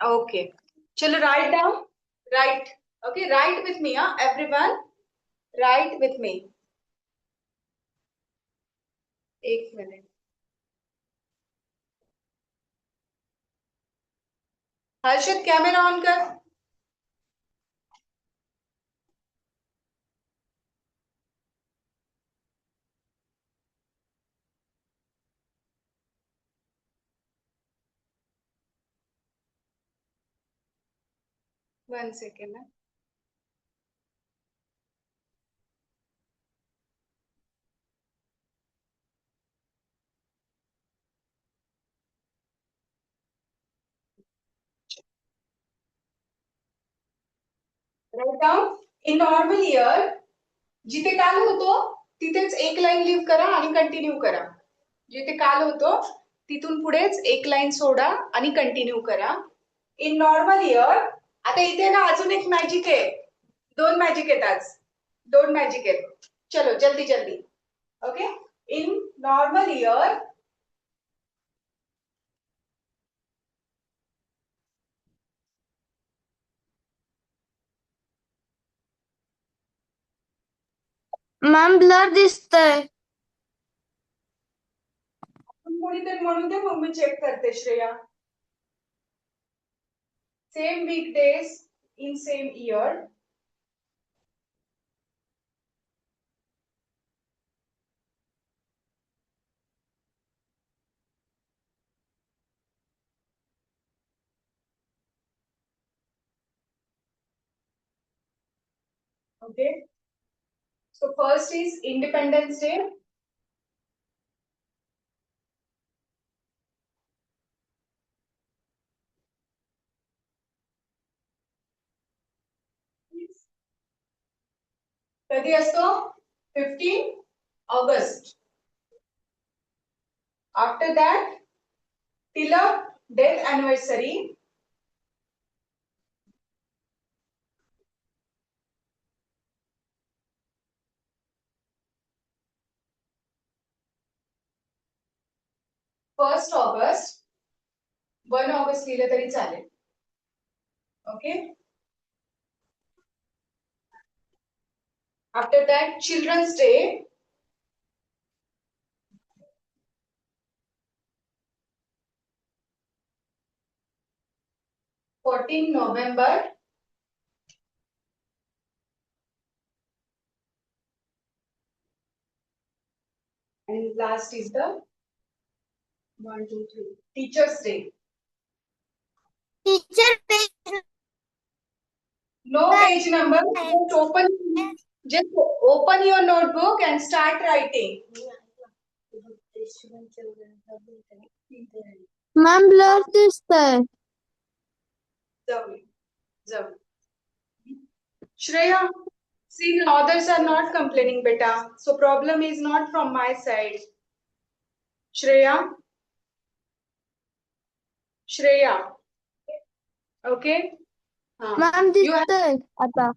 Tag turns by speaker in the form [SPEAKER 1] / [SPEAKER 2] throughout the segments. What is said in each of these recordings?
[SPEAKER 1] Okay. Chalo, write down. Write. Okay, write with me, everyone. Write with me. एक minute. Harshit camera on कर. One second. Write down. In normal year, जिथे काल होतो तिथेच एक line leave करा आणि कंटिन्यू करा. जिथे काल होतो तिथून पुढेच एक लाईन सोडा आणि कंटिन्यू करा. In normal year. आता इथे ना अजून एक मॅजिक आहे. दोन मॅजिक आहेत आज. दोन मॅजिक आहेत. चलो जल्दी जल्दी. Okay. In normal year
[SPEAKER 2] ma'am blur दिसतंय.
[SPEAKER 1] कोणीतरी म्हणू दे मग मी चेक करते. Shreya. Same week days in same year. Okay. So first is Independence Day. कधी असतो? 15 August. After that Tilak death anniversary. First August. 1 August लिहिलं तरी चालेल. Okay. After that children's day. 14 November. And last is the 1, 2, 3 Teachers Day.
[SPEAKER 2] Teacher page.
[SPEAKER 1] No page number. Just open your notebook and start writing.
[SPEAKER 2] Ma'am blur दिसतंय.
[SPEAKER 1] Shreya, see, others are not complaining, beta. So problem is not from my side. Shreya. Okay.
[SPEAKER 2] Ma'am दिसतंय आता.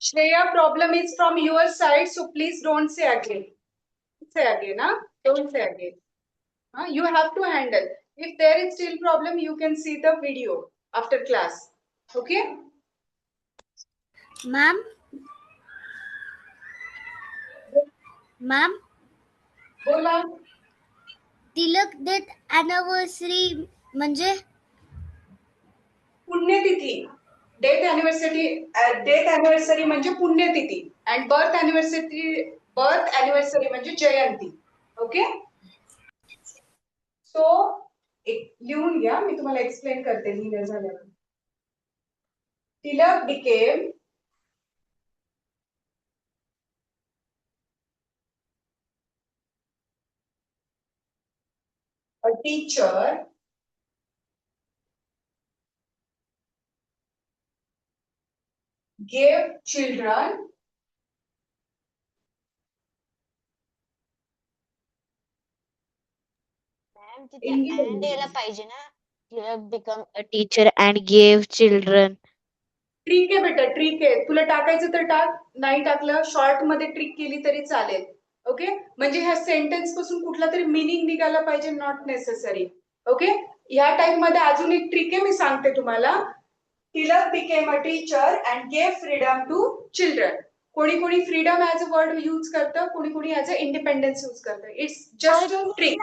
[SPEAKER 1] Shreya, problem is from your side, so please don't say again. Say again, huh? Don't say again. You have to handle. If there is still problem, you can see the video after class. Okay?
[SPEAKER 2] Ma'am
[SPEAKER 1] बोला.
[SPEAKER 2] Tilak death anniversary म्हणजे
[SPEAKER 1] पुण्यतिथी. Death anniversary म्हणजे पुण्यतिथी. And birth anniversary म्हणजे जयंती. Okay. So लिहून घ्या. मी तुम्हाला explain करते लिहिलं झाल्यावर. Tilak became a teacher gave children
[SPEAKER 3] and यायला पाहिजे ना. Tilak become a teacher and gave children.
[SPEAKER 1] Trick आहे बेटा. ट्रिक आहे. तुला टाकायचं तर टाक. नाही टाकलं शॉर्ट मध्ये ट्रिक केली तरी चालेल. ओके. म्हणजे ह्या सेंटेन्स पासून कुठला तरी मिनिंग निघायला पाहिजे. Not necessary. ओके. ह्या टाइप मध्ये अजून एक ट्रिक आहे, मी सांगते तुम्हाला. Tilak became a teacher and gave freedom to children. कोणी कोणी freedom as a word use करतं, कोणी कोणी ऍज अ इंडिपेंडन्स यूज करतं. It's just a trick,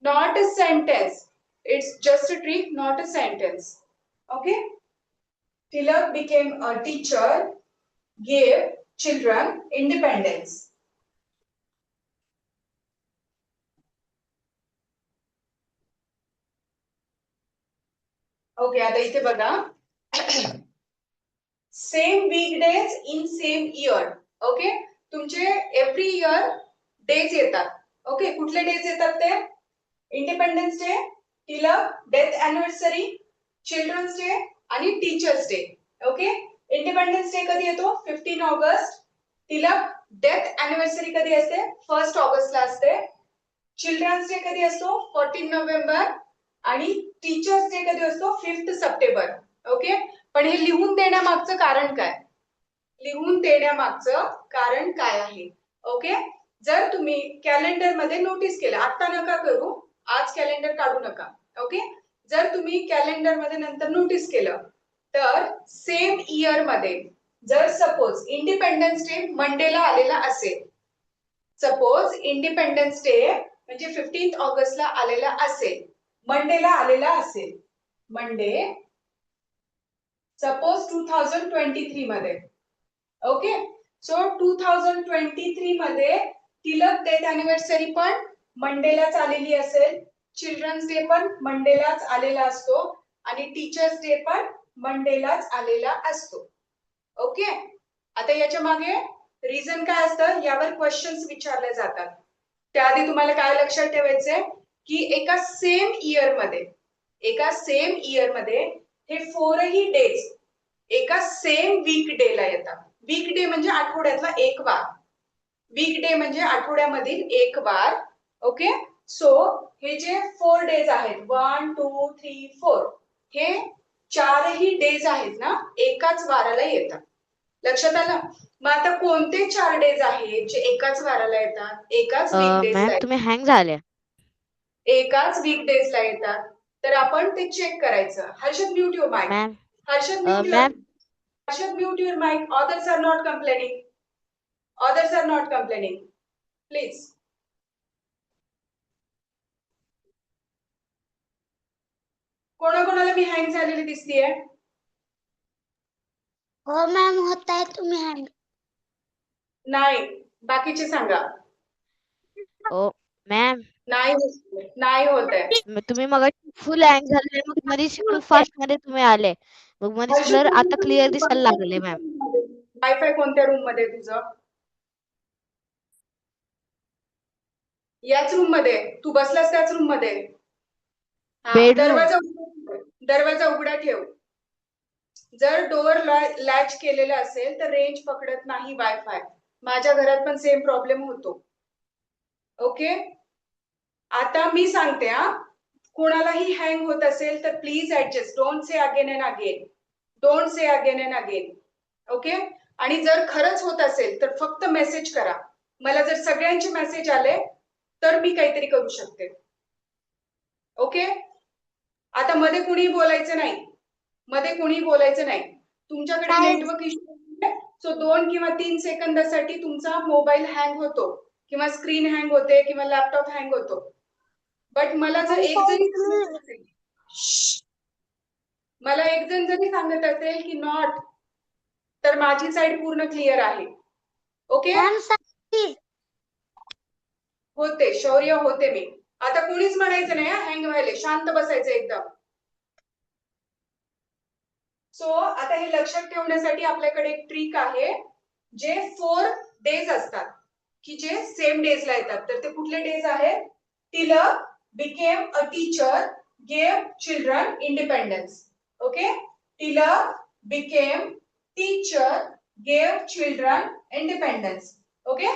[SPEAKER 1] not a sentence. It's just a trick, not a sentence. Okay? Tilak became a teacher, gave children independence. Okay, आता इथे बघा. Same weekdays in same year. Okay? तुमचे every year days येतात. Okay, कुठले days येतात ते? Independence Day, Tilak death anniversary, children's day आणि teachers day. Okay, Independence Day कधी येतो? 15 ऑगस्ट. टिलक डेथ अॅनिव्हर्सरी कधी असते? 1 ऑगस्टला असते. चिल्ड्रन्स डे कधी असतो? 14 नोव्हेंबर. आणि टीचर्स डे कधी असतो? 5 सप्टेंबर. ओके, पण हे लिहून देण्यामागचं कारण काय? लिहून देण्यामागचं कारण काय आहे? ओके, जर तुम्ही कॅलेंडर मध्ये नोटीस केलं, आता नका करू, आज कॅलेंडर काढू नका. ओके, जर तुम्ही कॅलेंडर मध्ये नंतर नोटीस केलं तर सेम इयर मध्ये जर सपोज इंडिपेंडन्स डे मंडेला आलेला असेल, सपोज इंडिपेंडन्स डे म्हणजे 15 ऑगस्टला आलेला असेल, मंडेला आलेला असेल, मंडे सपोज 2023 मध्ये. ओके, सो 2023 मध्ये टिलक डेथ अॅनिव्हर्सरी पण मंडेलाच आलेली असेल, चिल्ड्रन्स डे पण मंडेलाच आलेला असतो आणि टीचर्स डे पण मंडेलाच आलेला असतो. ओके, आता याच्या मागे रिझन काय असतं यावर क्वेश्चन्स विचारले जातात. त्याआधी तुम्हाला काय लक्षात ठेवायचंय की एका सेम इयर मध्ये हे 4ही डेज एका सेम वीक डे ला येतात. वीक डे म्हणजे आठवड्यातला एक वार. वीक डे म्हणजे आठवड्यामधील एक वार. ओके, सो हे जे 4 डेज आहेत 1 2 3 4, हे 4ही डेज आहेत ना एकाच वाराला येतात. लक्षात आलं? मग आता कोणते 4 डेज आहेत जे एकाच वाराला येतात, एकाच वीक डेजला
[SPEAKER 3] मॅम
[SPEAKER 1] येतात,
[SPEAKER 3] तुम्ही हँग झाले.
[SPEAKER 1] एकाच वीक डेजला येतात? तर आपण ते चेक करायचं. Harshad, mute your mic.
[SPEAKER 3] Ma'am
[SPEAKER 1] Harshad, mute your
[SPEAKER 3] ma'am
[SPEAKER 1] Harshad, mute your mic. Others are not complaining. Others are not complaining. Please. कोणाकोणाला मी हँग झालेली दिसतीये?
[SPEAKER 2] हो मॅम, होताय तुम्ही हँग.
[SPEAKER 1] नाही, बाकीचे सांगा.
[SPEAKER 3] ओ मॅम
[SPEAKER 1] नाही होत आहे.
[SPEAKER 3] तुम्ही मग फुल हँग झाले, मग मध्ये शिकून फास्ट मध्ये तुम्ही आले, मग मध्ये ब्लर आता क्लिअर दिसायला लागले मॅम.
[SPEAKER 1] वायफाय कोणत्या रूम मध्ये तुझं? याच रूम मध्ये? तू बसलास त्याच रूम मध्ये? हा,
[SPEAKER 3] बेडरूम.
[SPEAKER 1] दरवाजा उघडा ठेव. जर डोअर लॅच केलेला असेल तर रेंज पकडत नाही वायफाय. माझ्या घरात पण सेम प्रॉब्लेम होतो. ओके, आता मी सांगते हा, कोणालाही हँग होत असेल तर please adjust. Don't say again and again. Don't say again and again. Okay, आणि जर खरंच होत असेल तर फक्त मेसेज करा. मला जर सगळ्यांचे मेसेज आले तर मी काहीतरी करू शकते. ओके, आता मध्ये कुणी बोलायचं नाही. तुमच्याकडे नेटवर्क इश्यू, सो 2 किंवा 3 सेकंदासाठी तुमचा मोबाईल हँग होतो किंवा स्क्रीन हँग होते किंवा लॅपटॉप हँग होतो. बट मला जर एक जण जरी सांगत असेल की नॉट, तर माझी साईड पूर्ण क्लिअर आहे. ओके, होते शौर्य, होते मी. आता कुणीच म्हणायचं नाही हँग व्हायले, शांत बसायचं एकदम. सो आता हे लक्षात ठेवण्यासाठी आपल्याकडे एक ट्रिक आहे, जे 4 डेज असतात की जे सेम डेजला येतात. तर ते कुठले डेज आहेत? Tilak became a teacher, gave children independence. Okay, Tilak became teacher, gave children independence. Okay,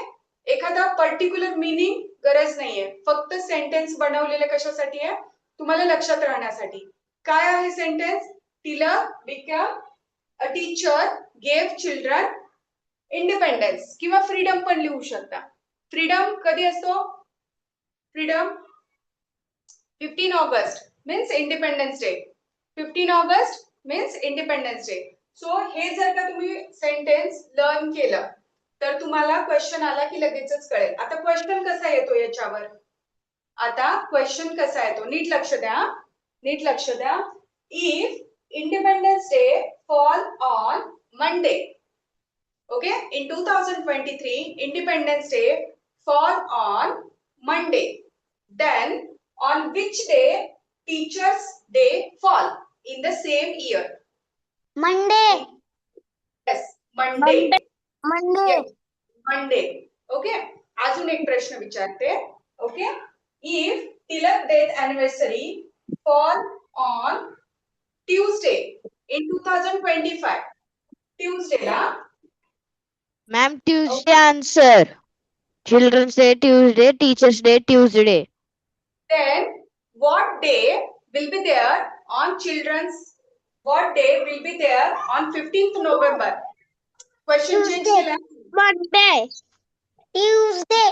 [SPEAKER 1] एखादा पर्टिक्युलर मीनिंग गरज नाहीये, फक्त सेंटेन्स बनवलेले कशासाठी आहे? तुम्हाला लक्षात राहण्यासाठी. काय आहे sentence? Tilak become a teacher, gave children independence, किंवा फ्रीडम पण लिहू शकता. फ्रीडम कधी असतो? Freedom 15 August. Means independence day. 15 August means independence day. So हे जर का तुम्ही सेंटेन्स लर्न केलं तर तुम्हाला क्वेश्चन आला की लगेचच कळेल. आता क्वेश्चन कसा येतो याच्यावर, आता क्वेश्चन कसा येतो नीट लक्ष द्या, नीट लक्ष द्या. If independence day fall on Monday, okay, in 2023 independence day fall on Monday, then on which day teachers day fall in the same year?
[SPEAKER 2] Monday.
[SPEAKER 1] Yes, Monday.
[SPEAKER 2] Monday.
[SPEAKER 1] Yes, Monday. Okay, अजून एक प्रश्न विचारते. Okay, if Tilak death anniversary fall on Tuesday in 2025, Tuesday ला.
[SPEAKER 3] Ma'am Tuesday answer. Children's day Tuesday, teachers day Tuesday.
[SPEAKER 1] Then what day will be there on children's, what day will be there on 15th November? Question change
[SPEAKER 2] Tuesday.
[SPEAKER 1] केला.
[SPEAKER 2] Monday. Tuesday.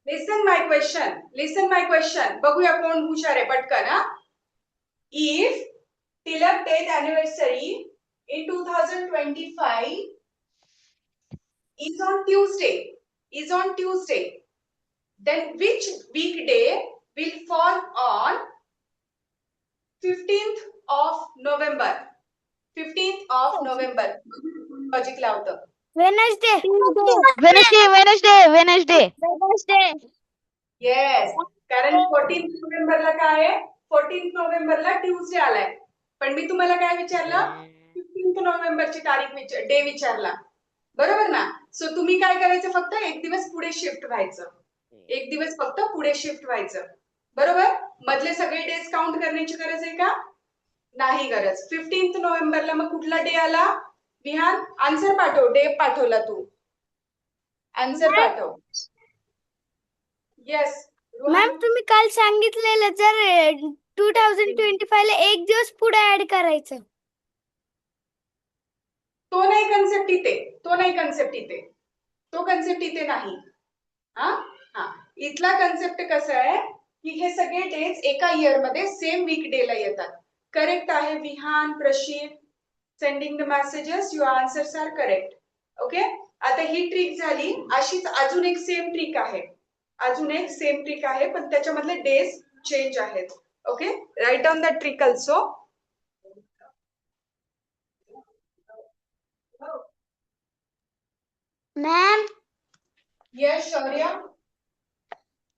[SPEAKER 1] Listen my question. Listen my question. बघूया कोण हुशार आहे पटकन हा. If Tilak death anniversary in 2025 is on Tuesday, is on Tuesday, then which weekday will fall on 15th of November? 15th of November. Logic लावतं.
[SPEAKER 2] Wednesday.
[SPEAKER 3] Wednesday Wednesday Wednesday.
[SPEAKER 2] Wednesday.
[SPEAKER 1] Yes, कारण 14th नोव्हेंबरला काय आहे, 14th नोव्हेंबरला Tuesday आलाय. पण मी तुम्हाला काय विचारलं, 15th नोव्हेंबरची तारीख डे विचारला, बरोबर ना. सो तुम्ही काय करायचं, फक्त एक दिवस पुढे शिफ्ट व्हायचं, एक दिवस फक्त पुढे शिफ्ट व्हायचं, बरोबर. मधले सगळे डेज काउंट करण्याची गरज आहे का, नाही गरज. 15th नोव्हेंबरला मग कुठला डे आला, विहान आन्सर पाठव, डे पाठवला तू, आन्सर पाठव. येस
[SPEAKER 2] मॅम तुम्ही काल सांगितलेलं जर 2025 ला एक दिवस पुढे ऍड करायचं.
[SPEAKER 1] तो नाही कन्सेप्ट इथे, तो नाही कन्सेप्ट इथे, तो कन्सेप्ट इथे नाही. हा हा, इथला कन्सेप्ट कसा आहे की हे सगळे डेज एका इयर मध्ये सेम वीक डे ला येतात. करेक्ट आहे Vihan, Prashit, sending the messages, your answers are correct. Okay, आता ही ट्रिक झाली. अशीच अजून एक सेम ट्रिक आहे, अजून एक सेम ट्रिक आहे, पण त्याच्यामधले डेज चेंज आहेत. Okay, right down the trick also.
[SPEAKER 2] Ma'am
[SPEAKER 1] yes Shaurya.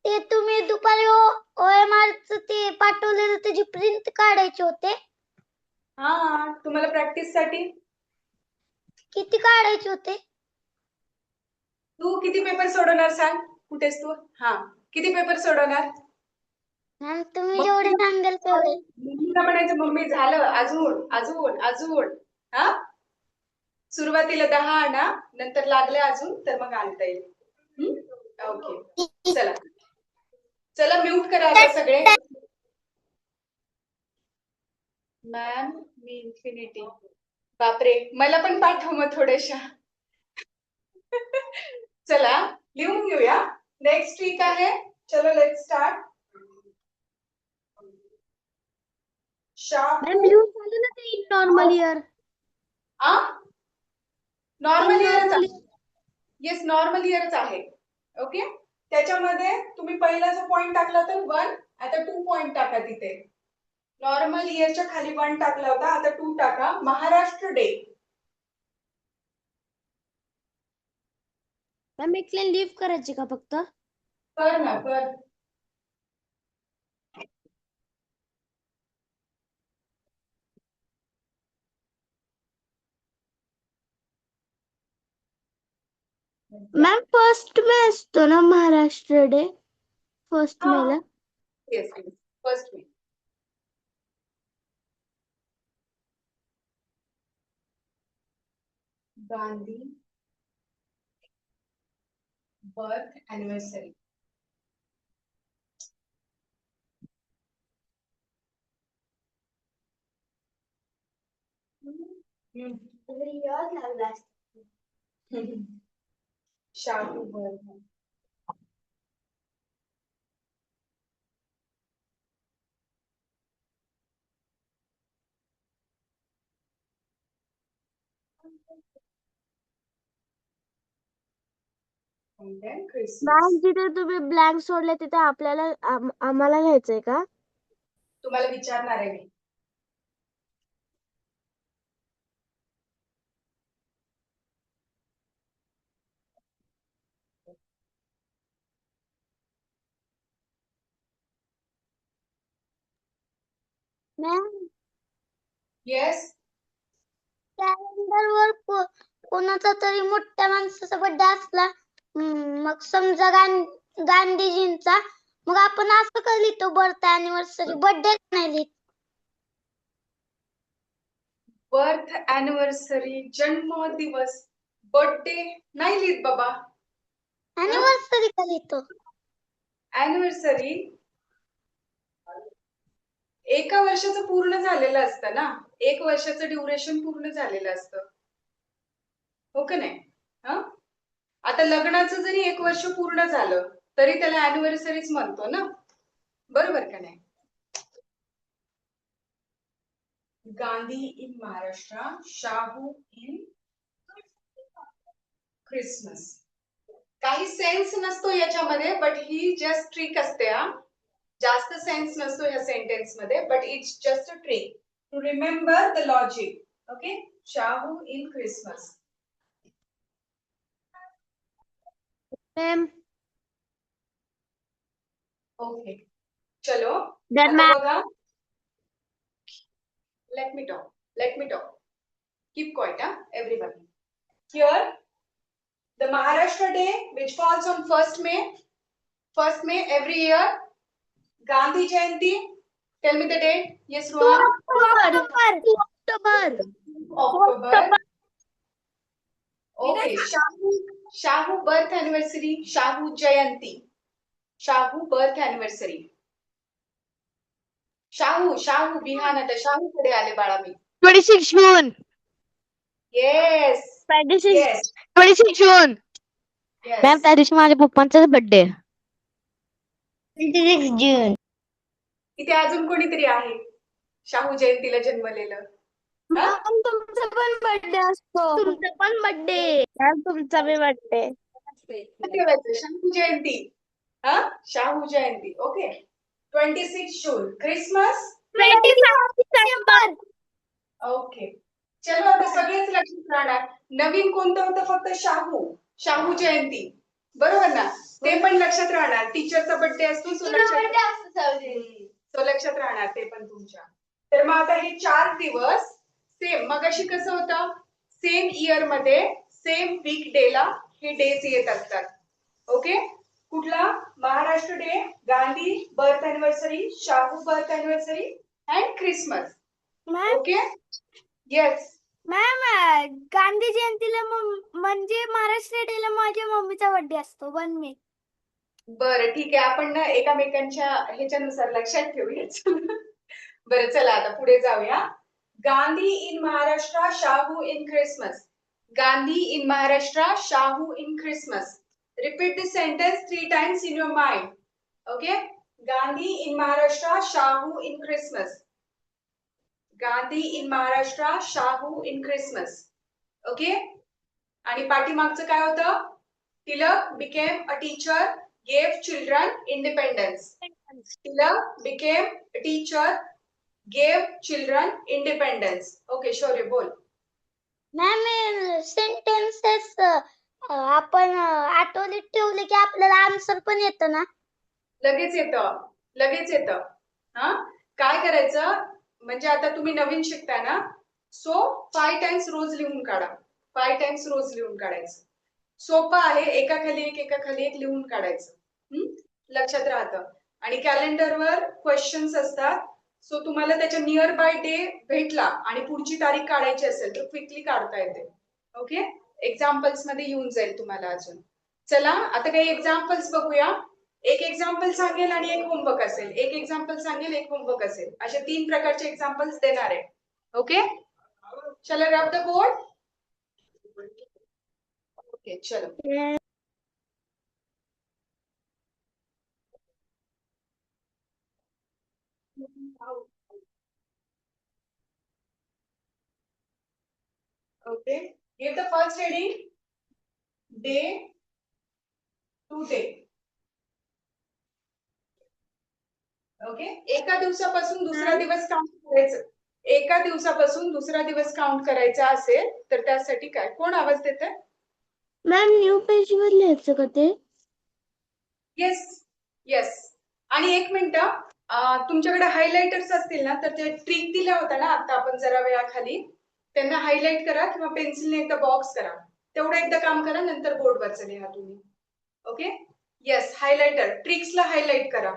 [SPEAKER 2] ते तुम्ही दुपारी OMR च ते पाठवलेलं त्याची प्रिंट काढायचे होते.
[SPEAKER 1] हा, तुम्हाला प्रॅक्टिस साठी.
[SPEAKER 2] किती काढायचे होते.
[SPEAKER 1] तू किती पेपर सोडवणार सांग, कुठेस तू. हा, किती पेपर सोडवणार.
[SPEAKER 2] मॅम तुम्ही जेवढे सांगाल तेवढे.
[SPEAKER 1] मम्मीला म्हणायचं मम्मी झालं, अजून अजून अजून. हा, सुरुवातीला 10 आणा, नंतर लागले अजून तर मग आणता येईल. ओके, चला चला म्यूट करा आता सगळे. मॅम मी इन्फिनिटी, बापरे, मला पण पाठव मग थोड्याशा. चला लिहून घेऊया. नेक्स्ट वीक आहे, चलो लेट स्टार्ट.
[SPEAKER 2] मॅम लिहून झालं ना ते नॉर्मल इयर.
[SPEAKER 1] नॉर्मल इयरच
[SPEAKER 2] Normal
[SPEAKER 1] आहे. येस, नॉर्मल इयरच आहे. ओके, त्याच्यामध्ये तुम्ही पहिला जो पॉइंट टाकला तर 1, आता 2 पॉइंट टाका तिथे. नॉर्मल इयरच्या खाली 1 टाकला होता, आता 2 टाका. महाराष्ट्र डे.
[SPEAKER 2] मॅम एक लाईन लीव करायची का फक्त.
[SPEAKER 1] कर ना, कर.
[SPEAKER 2] मॅम फर्स्ट मे असतो ना महाराष्ट्र डे, फर्स्ट मे ला.
[SPEAKER 1] Yes, first may. Gandhi birth anniversary. Shahu birth. And then Christmas.
[SPEAKER 2] Ma'am जिथे तुम्ही ब्लँक सोडले तिथे आपल्याला आम्हाला लिहायचंय का?
[SPEAKER 1] तुम्हाला विचारणार आहे मी.
[SPEAKER 2] Ma'am
[SPEAKER 1] yes.
[SPEAKER 2] कॅलेंडरवर कोणाचा तरी मोठ्या माणसाचा बर्थडे असला मग समजा गांधीजींचा, मग आपण असं का लिहितो बर्थ अॅनिव्हर्सरी, बर्थडे नाही लिहित?
[SPEAKER 1] बर्थ अॅनिव्हर्सरी, जन्मदिवस, बर्थडे नाही लिहित बाबा.
[SPEAKER 2] अॅनिव्हर्सरी का लिहितो?
[SPEAKER 1] अॅनिव्हर्सरी एका वर्षाचं पूर्ण झालेलं असतं ना, 1 वर्षाचं ड्युरेशन पूर्ण झालेलं असतं, हो का नाही? हा, आता लग्नाचं जरी 1 वर्ष पूर्ण झालं तरी त्याला अॅनिव्हर्सरीच म्हणतो ना, बरोबर का नाही? Gandhi in Maharashtra, Shahu in Christmas. काही सेन्स नसतो याच्यामध्ये, बट ही जस्ट ट्रिक असते. हा, जास्त सेन्स नसतो या सेंटेन्स मध्ये, but it's just a trick to remember the logic. Okay, Shahu in Christmas.
[SPEAKER 2] Ma'am
[SPEAKER 1] okay, चलो
[SPEAKER 2] Then
[SPEAKER 1] आता बघा. Let me talk. Keep quiet, everybody. Here, the Maharashtra Day, which falls on 1st May. 1st May every year. Gandhi Jayanti. Tell me the date. Yes, Ruhan. October. Okay. Shahu birth anniversary. Shahu Jayanti. Shahu birth anniversary. Shahu बिहान आता शाहू कडे आले बाळा मी.
[SPEAKER 3] 26 जून.
[SPEAKER 1] Yes
[SPEAKER 3] 26 जून. Ma'am त्या दिवशी माझ्या पप्पांचाच birthday.
[SPEAKER 2] 26 जून.
[SPEAKER 1] इथे अजून कोणीतरी आहे शाहू जयंतीला जन्मलेलं?
[SPEAKER 2] तुमचा पण बर्थडे असतो. तुमचा पण बर्थडे. तुमचा बी बर्थडे.
[SPEAKER 1] शाहू जयंती. हा, शाहू जयंती. ओके, 26 जून. क्रिसमस
[SPEAKER 2] 24 डिसेंबर.
[SPEAKER 1] ओके, चलो आता सगळेच लक्षात राहणार. नवीन कोणतं होतं? फक्त शाहू जयंती, बरोबर ना? ते पण लक्षात राहणार. टीचरचा बर्थडे असतो, सो लक्षात राहणार ते पण तुमच्या. तर मग आता हे 4 दिवस सेम मगाशी कसं होतं, सेम इयर मध्ये सेम वीक डेला हे डेज येत असतात. ओके, कुठला? Maharashtra day, Gandhi birth anniversary, Shahu birth anniversary and Christmas. Okay, yes.
[SPEAKER 2] Ma'am Gandhi जयंतीला म्हणजे महाराष्ट्र डेला माझ्या मम्मीचा बर्थडे असतो 1 मे.
[SPEAKER 1] बरं, ठीक आहे. आपण ना एकामेकांच्या ह्याच्यानुसार लक्षात ठेवूया. बरं, चला आता पुढे जाऊया. Gandhi in Maharashtra, Shahu in Christmas. Gandhi in Maharashtra, Shahu in Christmas. Repeat this sentence 3 times in your mind. Okay? Gandhi in Maharashtra, Shahu in Christmas. Gandhi in Maharashtra, Shahu in Christmas. Okay? आणि पाठीमागचं काय होतं? Tilak became a teacher, gave children independence. Tilak became a teacher, gave children independence. Okay, शौर्य बोल.
[SPEAKER 2] Ma'am sentences आपण आठवणीत ठेवले की आपल्याला आन्सर पण येतं ना?
[SPEAKER 1] लगेच येतं. हा, काय करायचं म्हणजे आता तुम्ही नवीन शिकताय ना, सो 5 टाइम्स रोज लिहून काढा. 5 टाइम्स रोज लिहून काढायचं. सोपं आहे, एकाखाली एक लिहून काढायचं. लक्षात राहतं. आणि कॅलेंडरवर क्वेश्चन्स असतात, सो तुम्हाला त्याच्या नियर बाय डे भेटला आणि पुढची तारीख काढायची असेल तर क्विकली काढता येते. ओके, एक्झाम्पल्स मध्ये येऊन जाईल तुम्हाला अजून. चला आता काही एक्झाम्पल्स बघूया. एक एक्झाम्पल सांगेल आणि एक होमवर्क असेल. एक एक्झाम्पल सांगेल, एक होमवर्क असेल. असे 3 प्रकारचे एक्झाम्पल्स देणार आहे. ओके, चला रब द बोर्ड. ओके, चलो. Okay, Give the first heading day to day. Okay, एका दिवसापासून दुसरा दिवस काउंट करायचं. एका दिवसापासून दुसरा दिवस काउंट करायचा असेल तर त्यासाठी काय? कोण आवाज देतंय?
[SPEAKER 2] मॅम न्यू पेज वर लिहायचं का ते?
[SPEAKER 1] Yes yes. आणि एक मिनिट, तुमच्याकडे हायलायटर्स असतील ना, तर ते ट्रिक दिल्या होत्या ना आता आपण जरा वेळाखाली, त्यांना हायलाइट करा किंवा पेन्सिलने एकदा बॉक्स करा. तेवढं एकदा काम करा, नंतर बोर्डवरचं लिहा तुम्ही. ओके, येस, हायलाइटर ट्रिक्सला हायलाइट करा.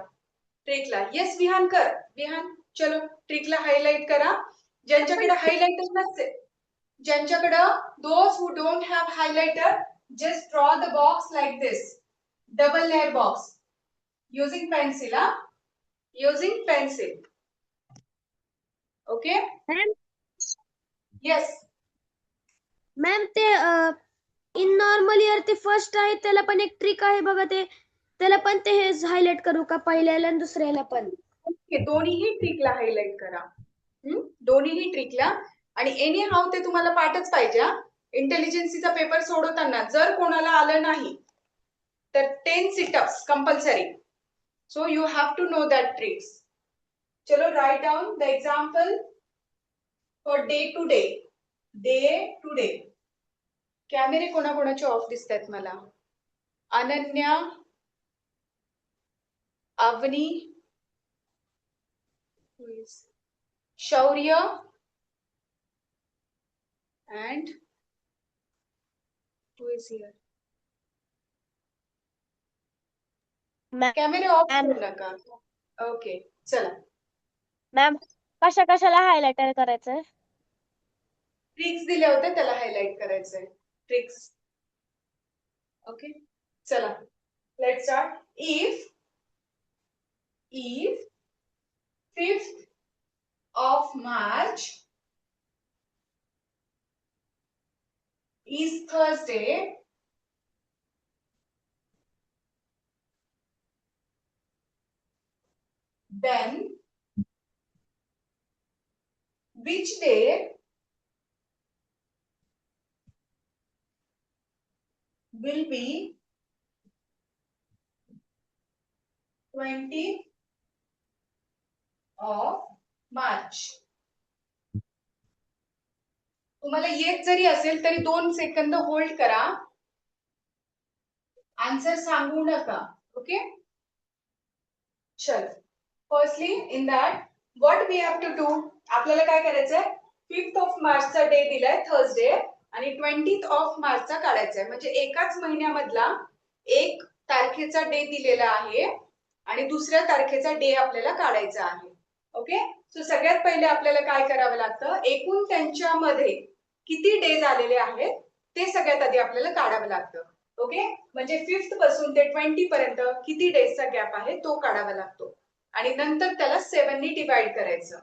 [SPEAKER 1] ट्रिकला येस विहान कर. विहान चलो ट्रिकला हायलाइट करा. ज्यांच्याकडे हायलाइटर नसते, ज्यांच्याकडे those who don't have highlighter, just draw the box like this, double layer box using pencil. Using pencil. Okay.
[SPEAKER 2] Ma'am
[SPEAKER 1] Yes.
[SPEAKER 2] Ma'am ते इन नॉर्मल इयर ते first आहे त्याला पण एक ट्रिक आहे बघा, ते त्याला पण ते हायलाइट करू का पहिल्याला आणि दुसऱ्याला पण?
[SPEAKER 1] Okay. दोन्हीही ट्रिकला हायलाइट करा. दोन्हीही ट्रिकला. आणि एनी हाऊ ते तुम्हाला पाठच पाहिजे. इंटेलिजन्सीचा पेपर सोडवताना जर कोणाला आलं नाही तर 10 sit-ups compulsory. So you have to know that tricks. चलो write down the example for day to day. Day to day. कॅमेरे कोणाकोणाचे ऑफ दिसतात मला? अनन्या, अवनी, शौर्य and who is here? कॅमेरे ऑफ करू नका. ओके चला.
[SPEAKER 2] मॅम कशा कशाला हायलाइटर करायचंय?
[SPEAKER 1] ट्रिक्स दिले होते त्याला हायलाइट करायचंय. ट्रिक्स. ओके चला, let's start. If 5th of March is Thursday, then which day will be 20th of March? तुम्हाला येत जरी असेल तरी 2 सेकंद होल्ड करा. आन्सर सांगू नका. ओके चल. Firstly in that what we have to do, आपल्याला काय करायचंय? 5th ऑफ मार्चचा डे दिलाय थर्सडे आणि 20th ऑफ मार्चचा काढायचा आहे. म्हणजे एकाच महिन्यामधला 1 तारखेचा डे दिलेला आहे आणि दुसऱ्या तारखेचा डे आपल्याला काढायचा आहे. ओके, सो सगळ्यात पहिले आपल्याला काय करावं लागतं? एकूण त्यांच्यामध्ये किती डेज आलेले आहेत ते सगळ्यात आधी आपल्याला काढावं लागतं. ओके, म्हणजे 5th पासून ते 20 पर्यंत किती डेजचा गॅप आहे तो काढावा लागतो आणि नंतर त्याला 7 ने डिवाइड करायचं.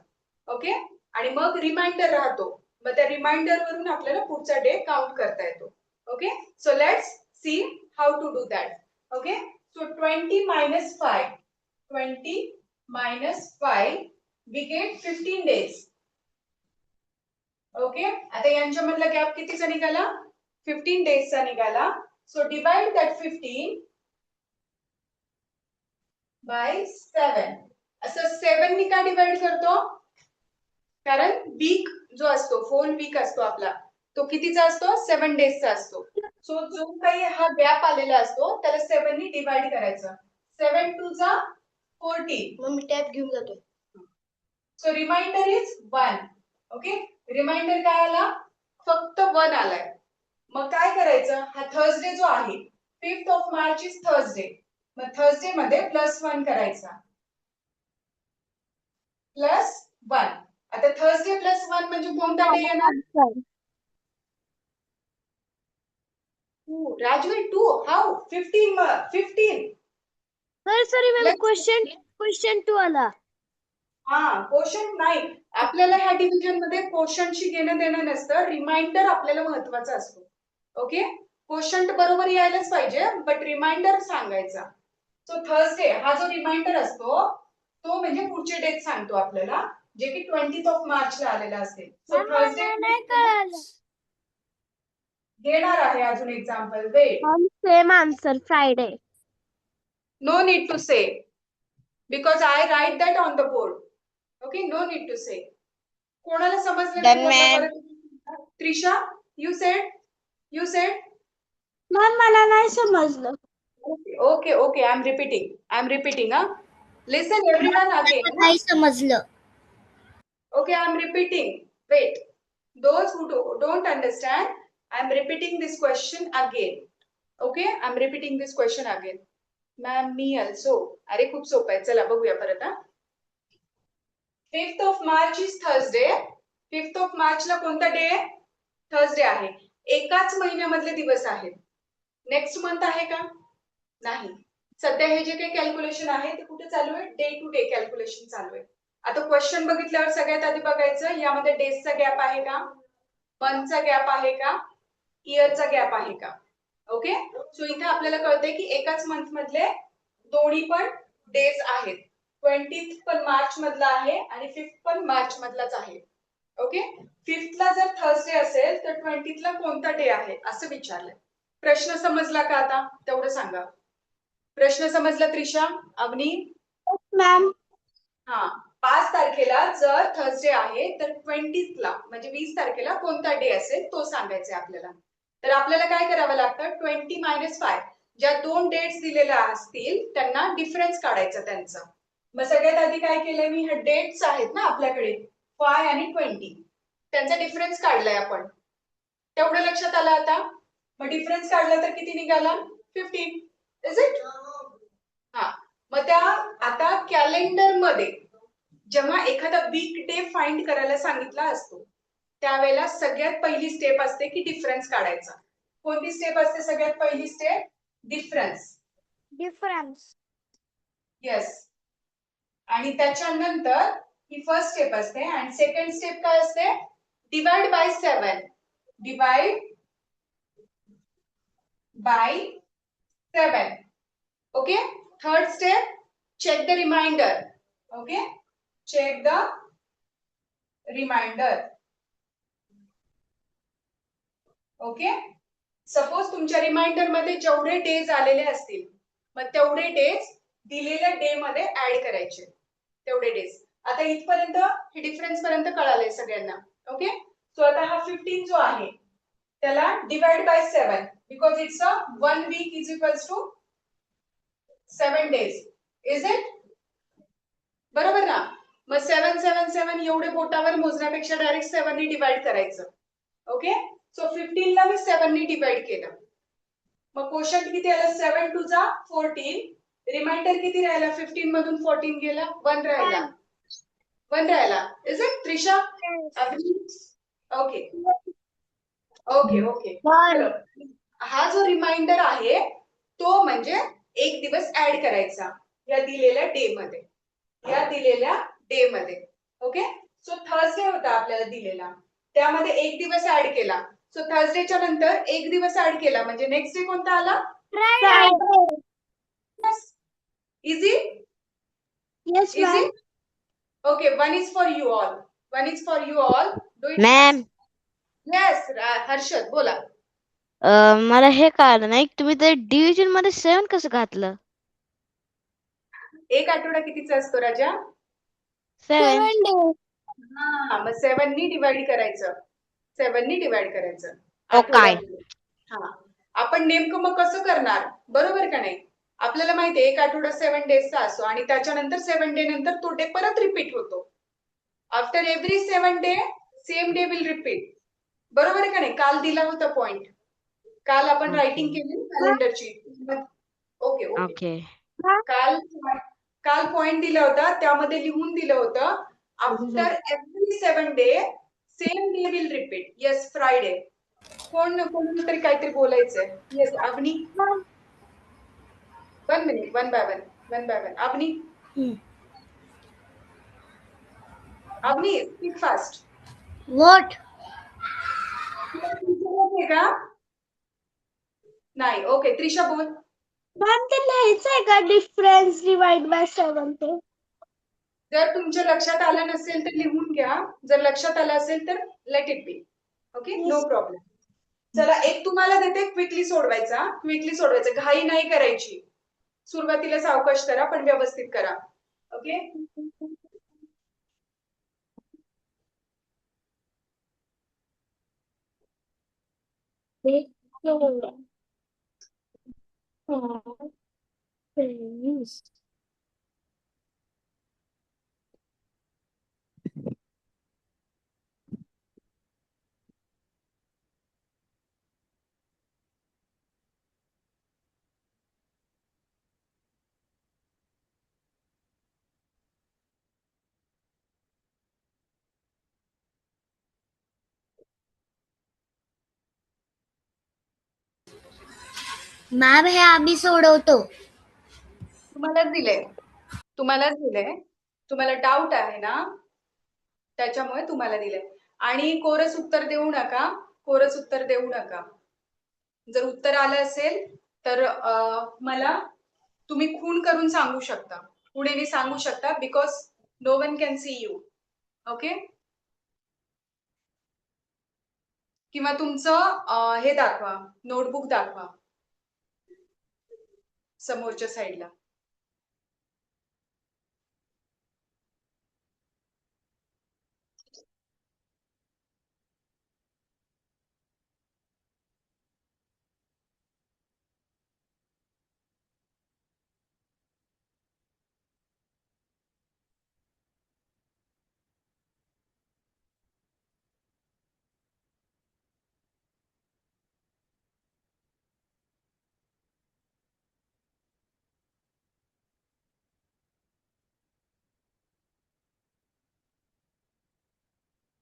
[SPEAKER 1] ओके, आणि मग रिमाइंडर राहतो. मग त्या रिमाइंडर वरून आपल्याला पुढचा डे काउंट करता येतो. Okay, so let's see how to do that. Okay, so 20 minus 5, 20 minus 5, we get 15 days. Okay, आता यांच्यामधला गॅप कितीचा निघाला? 15 डेजचा निघाला. So divide that 15 by 7. असं 7 नी का डिवाइड करतो? कारण वीक जो असतो, 4 वीक असतो आपला, तो कितीचा असतो? 7 डेजचा असतो. सो जो काही हा गॅप आलेला असतो त्याला 7 नी डिवाइड करायचं. 7 2 जा 14.
[SPEAKER 2] मग मी टॅप घेऊन जातो.
[SPEAKER 1] So reminder is 1. Okay, reminder काय आला? फक्त 1 आलाय. मग काय करायचं? हा थर्सडे जो आहे, 5th of March is Thursday, मग थर्सडे मध्ये +1 करायचा. +1. आता थर्सडे +1 म्हणजे कोणता डे येणार? Raju 2 how 15.
[SPEAKER 2] Sorry ma'am,
[SPEAKER 1] Let's-
[SPEAKER 2] question 2 आला.
[SPEAKER 1] हा, क्वेश्चन नाही. आपल्याला ह्या डिव्हिजन मध्ये क्वेश्चनशी घेणं देणं नसतं. रिमाइंडर आपल्याला महत्वाचा असतो. ओके, क्वेश्चन बरोबर यायलाच पाहिजे, बट रिमाइंडर सांगायचा. सो थर्सडे हा जो रिमाइंडर असतो तो म्हणजे पुढचे डेट सांगतो आपल्याला, जे की 20th ऑफ मार्चला आलेला असेल. सो थर्सडे घेणार आहे अजून example. Wait.
[SPEAKER 4] Same answer, Friday.
[SPEAKER 1] No need to say because I write that on the board. Okay, no need to say. कोणाला समजलं नाही
[SPEAKER 3] Done,
[SPEAKER 1] बोलणं
[SPEAKER 3] ma'am.
[SPEAKER 1] परत? Trisha, you said? You said?
[SPEAKER 4] Ma'am मला नाही समजलं.
[SPEAKER 1] Okay. I'm repeating. Listen everyone again.
[SPEAKER 2] नाही समजलं.
[SPEAKER 1] Okay, I'm repeating. Wait. Those who don't understand, I'm repeating this question again. Okay, I'm repeating this question again. Ma'am, me also. अरे खूप सोपं आहे. चला बघूया परत हा. 5th of March is Thursday. 5th of March ला कोणता डे आहे? थर्सडे आहे. एकाच महिन्यामधले दिवस आहेत. नेक्स्ट मंथ आहे का? नाही. सध्या हे जे काही कॅल्क्युलेशन आहे ते कुठे चालू आहे? डे टू डे कॅल्क्युलेशन चालू आहे. आता क्वेश्चन बघितल्यावर सगळ्यात आधी बघायचं यामध्ये डेजचा गॅप आहे का? मंथचा गॅप आहे का? इयरचा गॅप आहे का? ओके, सो इथे आपल्याला कळतंय की एकाच मंथ मधले दोन्ही पण डेज आहेत. 20th पण मार्च मधला आहे आणि 5th पण मार्च मधलाच आहे. ओके, 5th ला जर थर्सडे असेल तर 20th ला कोणता डे आहे असं विचारलंय. प्रश्न समजला का आता? तेवढं सांगा. प्रश्न समजला त्रिशा? अवनी?
[SPEAKER 4] मॅम
[SPEAKER 1] हा, 5 तारखेला जर थर्सडे आहे तर 20th ला म्हणजे 20 तारखेला कोणता डे असेल तो सांगायचा आहे आपल्याला. तर आपल्याला काय करावं लागतं? 20 - 5 ज्या दोन डेट्स दिलेल्या असतील त्यांना डिफरन्स काढायचा त्यांचा. मग सगळ्यात आधी काय केलंय मी? हे डेट्स आहेत ना आपल्याकडे 5 आणि 20, त्यांचा डिफरन्स काढलाय आपण. तेवढं लक्षात आलं आता? मग डिफरन्स काढला तर किती निघाला? 15. Is it? हा, मग त्या आता कॅलेंडर मध्ये जेव्हा एखादा वीक डे फाइंड करायला सांगितला असतो त्यावेळेला सगळ्यात पहिली स्टेप असते की डिफरन्स काढायचा. कोणती स्टेप असते सगळ्यात पहिली स्टेप? डिफरन्स.
[SPEAKER 4] डिफरन्स.
[SPEAKER 1] येस. आणि त्याच्यानंतर ही फर्स्ट स्टेप असते आणि सेकंड स्टेप काय असते? Divide by 7. Divide by 7. Okay, third step check the reminder. Okay, check the reminder. Okay, suppose तुमच्या रिमाइंडर मध्ये जेवढे डेज आलेले असतील मग तेवढे डेज दिलेल्या डे मध्ये ऍड करायचे. तेवढे डेज. आता इथपर्यंत हे डिफरन्स पर्यंत कळालंय सगळ्यांना. ओके, सो आता हा 15 जो आहे त्याला divide by 7 because it's a 1 week is equals to 7 days. Is it? बरोबर ना? मग 7 7 7 एवढे बोटावर मोजण्यापेक्षा डायरेक्ट 7 ने डिवाइड करायचं. ओके, सो 15 ला मी 7 ने डिवाइड केलं. मग क्वोशंट किती आला? 7 2 जा 14. रिमाइंडर किती राहिला? 15 मधून 14 गेला, 1 राहिला. 1 राहिला. Is it Trisha? Okay okay okay. हा जो रिमाइंडर आहे तो म्हणजे एक दिवस ऍड करायचा या दिलेल्या डे मध्ये. या दिलेल्या डे मध्ये. ओके, सो थर्सडे होता आपल्याला दिलेला, त्यामध्ये एक दिवस ऍड केला. सो थर्सडेच्या नंतर एक दिवस ऍड केला म्हणजे नेक्स्ट डे कोणता आला?
[SPEAKER 4] Friday.
[SPEAKER 1] Easy?
[SPEAKER 4] Yes,
[SPEAKER 1] easy?
[SPEAKER 4] ma'am.
[SPEAKER 1] Okay, one is for you all. One is for you all. Do it.
[SPEAKER 3] Ma'am,
[SPEAKER 1] yes, Harshad बोला.
[SPEAKER 3] मला हे कळलं नाही तुम्ही ते डिव्हिजन मध्ये 7 कसं घातलं?
[SPEAKER 1] एक आठवडा कितीचा असतो राजा?
[SPEAKER 3] 7.
[SPEAKER 4] 7 days.
[SPEAKER 1] हा, मग 7 नी डिवाइड करायचं. 7 नी डिवाइड करायचं.
[SPEAKER 3] काय?
[SPEAKER 1] आठवड्यामध्ये. हा, आपण नेमकं मग कसं करणार? बरोबर का नाही? आपल्याला माहितीये एक आठवडा 7 डेजचा असतो आणि त्याच्यानंतर 7 डे नंतर तो डे परत रिपीट होतो. After every 7 day same day will repeat. बरोबर आहे का नाही? काल दिला होता पॉइंट. काल आपण रायटिंग केली कॅलेंडरची. Okay okay.
[SPEAKER 3] ओके.
[SPEAKER 1] काल पॉइंट दिला होता त्यामध्ये लिहून दिलं होतं after every 7 day same day will repeat. Yes, Friday. कोण तरी काहीतरी बोलायचंय. Yes, Avani. 1 minute, one by one. Avani. Avani, speak fast.
[SPEAKER 2] What?
[SPEAKER 1] का? नाही. ओके, त्रिशा बोल.
[SPEAKER 4] मॅम ते लिहायचंय का डिफरन्स डिवाइड बाय 7 ते?
[SPEAKER 1] जर तुमच्या लक्षात आलं नसेल तर लिहून घ्या. जर लक्षात आलं असेल तर let it be. Okay, no problem. चला एक तुम्हाला देते, क्विकली सोडवायचा, घाई नाही करायची. सुरुवातीला सावकाश करा पण व्यवस्थित करा. ओके.
[SPEAKER 2] मॅम हे आम्ही सोडवतो.
[SPEAKER 1] तुम्हालाच दिलंय. तुम्हाला डाऊट आहे ना, त्याच्यामुळे तुम्हाला दिलंय. आणि कोरस उत्तर देऊ नका. जर उत्तर आलं असेल तर मला तुम्ही खून करून सांगू शकता, पुढे सांगू शकता, because no one can see you. Okay. किंवा तुमचं हे दाखवा, नोटबुक दाखवा समोरच्या साईडला.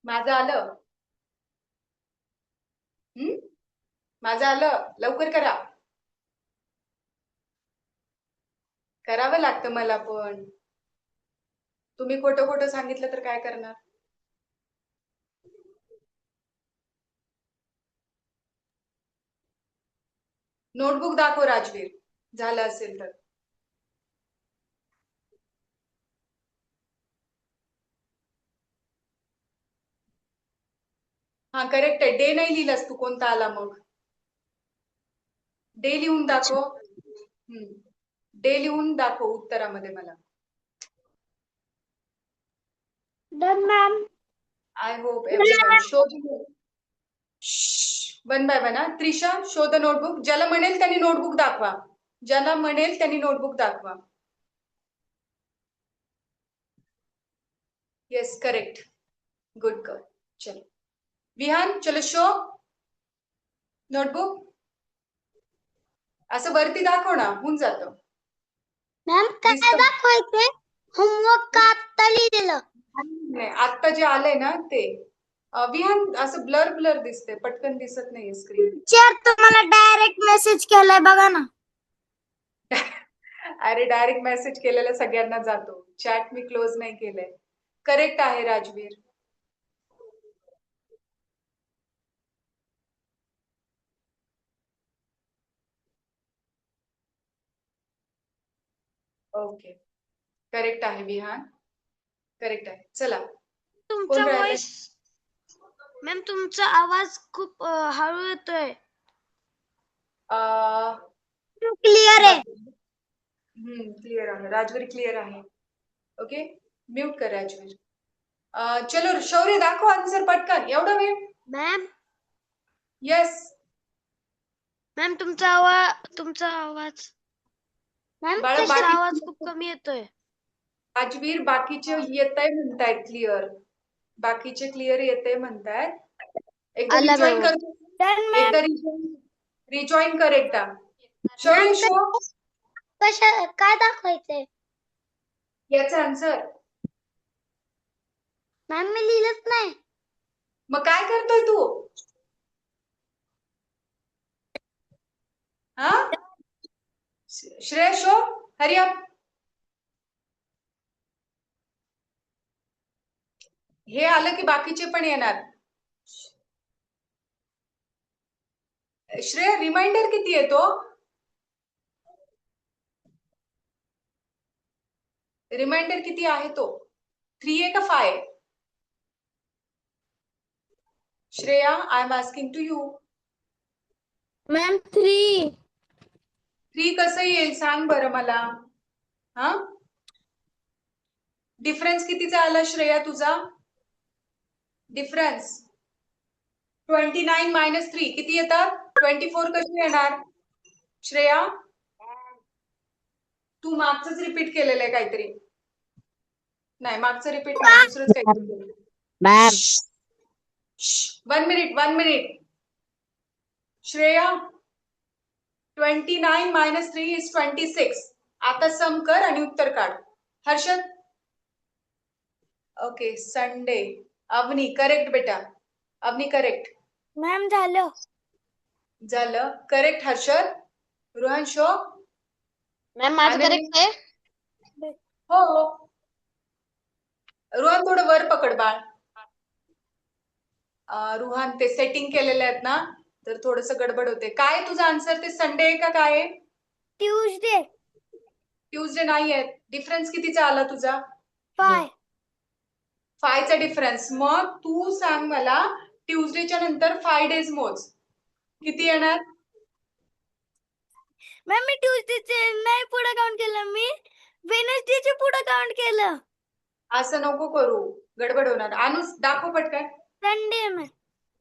[SPEAKER 1] माझं आलं. माझं आलं, लवकर करा. करावं लागतं मला पण. तुम्ही खोटं सांगितलं तर काय करणार? नोटबुक दाखव राजवीर, झालं असेल तर. हा करेक्ट आहे. डे नाही लिहिलंस तू, कोणता आला मग? डे लिहून दाखव. डे लिहून दाखव उत्तरामध्ये मला.
[SPEAKER 4] Done ma'am.
[SPEAKER 1] I hope everyone शोध. One by one. Trisha, show the notebook. ज्याला म्हणेल त्यांनी नोटबुक दाखवा. Yes correct. Good girl. चलो विहान, चलो शो नोटबुक. असं वरती दाखव ना, होऊन जातं.
[SPEAKER 2] मॅम काय दाखवायचंय? होमवर्क का आत्ता लिहिलेलं?
[SPEAKER 1] नाही, आता जे आलंय ना ते. विहान असं ब्लर दिसते, पटकन दिसत नाही स्क्रीन.
[SPEAKER 4] टीचर तुम्हाला डायरेक्ट मेसेज केलाय बघा ना.
[SPEAKER 1] अरे डायरेक्ट मेसेज केलेला सगळ्यांना जातो. चॅट मी क्लोज नाही केलंय. करेक्ट आहे राजवीर. ओके करेक्ट आहे विहान, करेक्ट आहे. चला
[SPEAKER 4] तुमचा
[SPEAKER 1] राहिलंय?
[SPEAKER 4] व्हॉइस मॅम, तुमचा आवाज खूप हळू येतोय. क्लिअर आहे.
[SPEAKER 1] क्लिअर आहे राजवीर, क्लिअर आहे. ओके म्यूट कर राजवीर. चलो शौर्य दाखव आन्सर पटकन, एवढा वेळ?
[SPEAKER 4] मॅम
[SPEAKER 1] येस
[SPEAKER 4] मॅम तुमचा आवाज
[SPEAKER 2] मॅम
[SPEAKER 1] बाळा,
[SPEAKER 4] तुमचा आवाज खूप कमी येतोय.
[SPEAKER 1] राजवीर बाकीचे येत आहे म्हणतायत क्लिअर. बाकीचे क्लिअर येते म्हणतायत. एकदा
[SPEAKER 3] आला
[SPEAKER 1] रिजॉईन
[SPEAKER 3] मॅम.
[SPEAKER 1] कर. एकदा रिजॉईन कर एकदा.
[SPEAKER 2] मॅम
[SPEAKER 1] शौर्य शो
[SPEAKER 2] काय दाखवायचंय?
[SPEAKER 1] याचा आन्सर.
[SPEAKER 2] मॅम मी लिहिलंच नाही.
[SPEAKER 1] मग काय करतोय तू? हा श्रेय शो, हरी अप. हे आलं की बाकीचे पण येणार. श्रेय रिमाइंडर किती येतो? रिमाइंडर किती आहे तो? 3 आहे का 5? Shreya I am asking to you.
[SPEAKER 4] Ma'am 3.
[SPEAKER 1] 3 कसं येईल सांग बरं मला. हा, डिफरन्स कितीचा आला श्रेया तुझा? डिफरन्स 29 मायनस 3 किती येतात? 24 कशी येणार श्रेया? तू मागचंच रिपीट केलेलं आहे काहीतरी. नाही, मागचं रिपीट नाही, दुसरंच काहीतरी केलं.
[SPEAKER 3] Ma'am
[SPEAKER 1] 1 minute Shreya, 29 minus 3 is 26. आता सम कर आणि उत्तर काढ. Harshad, okay. Sunday. Avani correct बेटा, अवनी करेक्ट.
[SPEAKER 4] मॅम झालं.
[SPEAKER 1] झालं correct. Harshad, Rohan show.
[SPEAKER 3] Ma'am माझं
[SPEAKER 1] आनंदी?
[SPEAKER 3] करेक्ट आहे.
[SPEAKER 1] हो. रोहन थोडं वर पकड बाळ. रुहान ते सेटिंग केलेले आहेत ना, तर थोडस गडबड होते. काय आहे तुझा आन्सर? ते संडे आहे का काय आहे?
[SPEAKER 4] ट्यूजडे.
[SPEAKER 1] ट्यूजडे नाही आहे. डिफरन्स कितीचा आला तुझा?
[SPEAKER 4] 5.
[SPEAKER 1] 5 चा डिफरन्स. मग तू सांग मला, ट्यूजडेच्या नंतर 5 डेज मोज, किती येणार?
[SPEAKER 4] मॅम मी ट्यूजडेचे नाही पुढे काउंट केलं, मी वेनसडेचे पुढे काउंट केलं.
[SPEAKER 1] असं नको करू, गडबड होणार. अनुस दाखव पटकन.
[SPEAKER 4] Sunday ma'am.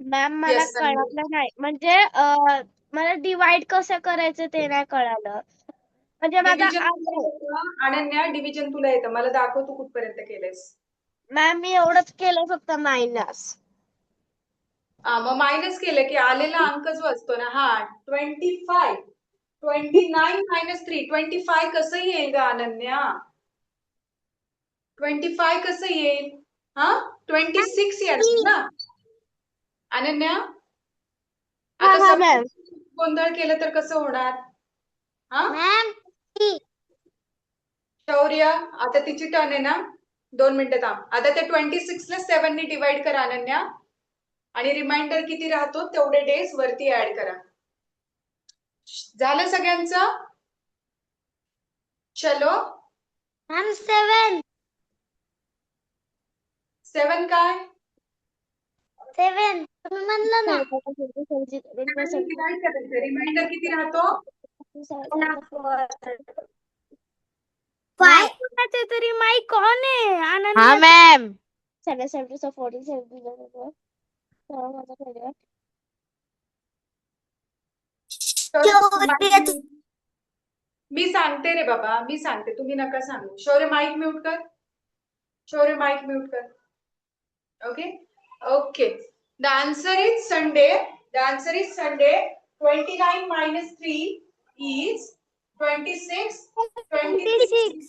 [SPEAKER 5] मॅम मला
[SPEAKER 1] Yes, Sunday.
[SPEAKER 5] कळलं नाही, म्हणजे मला डिवाइड कसं करायचं ते नाही कळालं. म्हणजे माझा
[SPEAKER 1] डिव्हिजन
[SPEAKER 5] आहे.
[SPEAKER 1] अनन्या, डिव्हिजन तुला येतं. मला दाखव तू कुठपर्यंत केलंस.
[SPEAKER 5] मॅम मी एवढंच केलं फक्त मायनस.
[SPEAKER 1] मग मायनस केलं की आलेला अंक जो असतो ना, हा 25. 29 मायनस 3, 25 कसं येईल ग अनन्या? 25 कसं येईल? हा, 26 येणार ना अनन्या?
[SPEAKER 5] हा
[SPEAKER 1] आता
[SPEAKER 5] हा
[SPEAKER 1] समजा
[SPEAKER 5] मॅम.
[SPEAKER 1] गोंधळ केलं तर कसं होणार? हा,
[SPEAKER 2] मॅम
[SPEAKER 1] शौर्य, आता तिची टर्न आहे ना. 2 मिनिटं थांब. आता त्या 26 ला 7 ने डिवाइड करा अनन्या, आणि रिमाइंडर किती राहतो तेवढे डेज वरती ऍड करा. झालं सगळ्यांचं? चलो.
[SPEAKER 2] मॅम 7.
[SPEAKER 1] 7 काय?
[SPEAKER 2] 7 तुम्ही म्हणलं ना.
[SPEAKER 1] डिवाइड करायचं. रिमाइंडर किती राहतो?
[SPEAKER 2] 5.
[SPEAKER 4] कोणाचे तरी माईक ऑन आहे.
[SPEAKER 3] हा
[SPEAKER 4] अनन्या
[SPEAKER 3] मॅम.
[SPEAKER 5] 7 7 14 17 माझा favorite.
[SPEAKER 1] मी सांगते रे बाबा, मी सांगते, तुम्ही नका सांगू. शौर्य माईक म्यूट कर. शौर्य माईक म्यूट कर. Okay okay. The answer is Sunday. The answer is Sunday. 29 minus 3 is 26. 26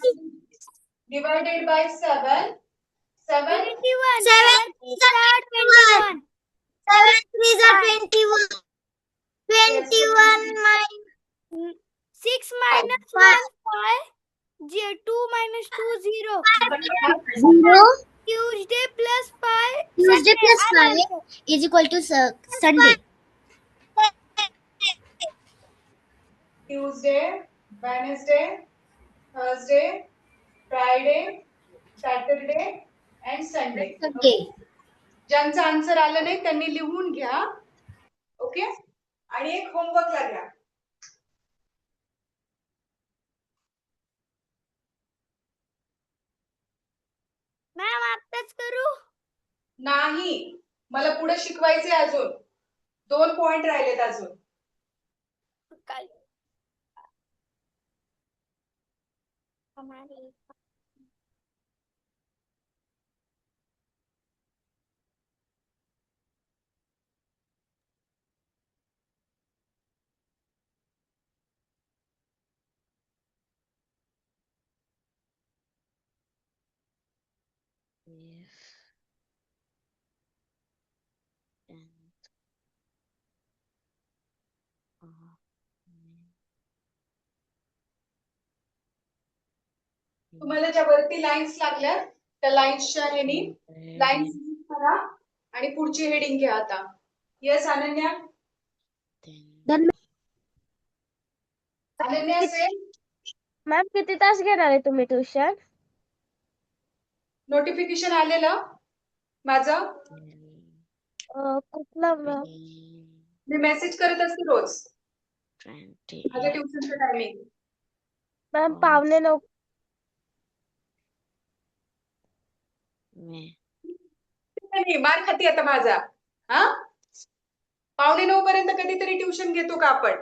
[SPEAKER 1] divided by 7. 7.
[SPEAKER 4] 21.
[SPEAKER 2] 7
[SPEAKER 4] 21.
[SPEAKER 2] 7 3 are 21. 21 minus
[SPEAKER 4] 6 minus 1 5. 2 minus 2 0.
[SPEAKER 2] 0.
[SPEAKER 4] Tuesday plus 5.
[SPEAKER 2] Tuesday plus 5 is equal to Sunday.
[SPEAKER 1] Tuesday, Wednesday, Thursday, Friday, Saturday and Sunday.
[SPEAKER 2] Okay.
[SPEAKER 1] ज्यांचं answer आलं नाही त्यांनी लिहून घ्या. Okay, आणि एक होमवर्कला घ्या.
[SPEAKER 4] Ma'am आत्ताच करू?
[SPEAKER 1] नाही, मला पुढे शिकवायचे अजून 2 पॉइंट राहिलेत अजून.
[SPEAKER 4] काल
[SPEAKER 1] तुम्हाला ज्या वरती लाईन्स लागल्या त्या लाईन्सच्या ह्यानी लाईन्स करा आणि पुढची हेडिंग घ्या आता. येस अनन्या? अनन्या से
[SPEAKER 5] मॅम किती तास घेणार आहे तुम्ही ट्युशन?
[SPEAKER 1] नोटिफिकेशन आलेलं माझं.
[SPEAKER 5] कुठलं मॅम?
[SPEAKER 1] मी मेसेज करत असते रोज. माझं ट्युशनचं टायमिंग
[SPEAKER 5] मॅम 8:45.
[SPEAKER 3] मे.
[SPEAKER 1] नाही, मार खाती आता माझा. हा 8:45 पर्यंत कधीतरी ट्युशन घेतो का आपण?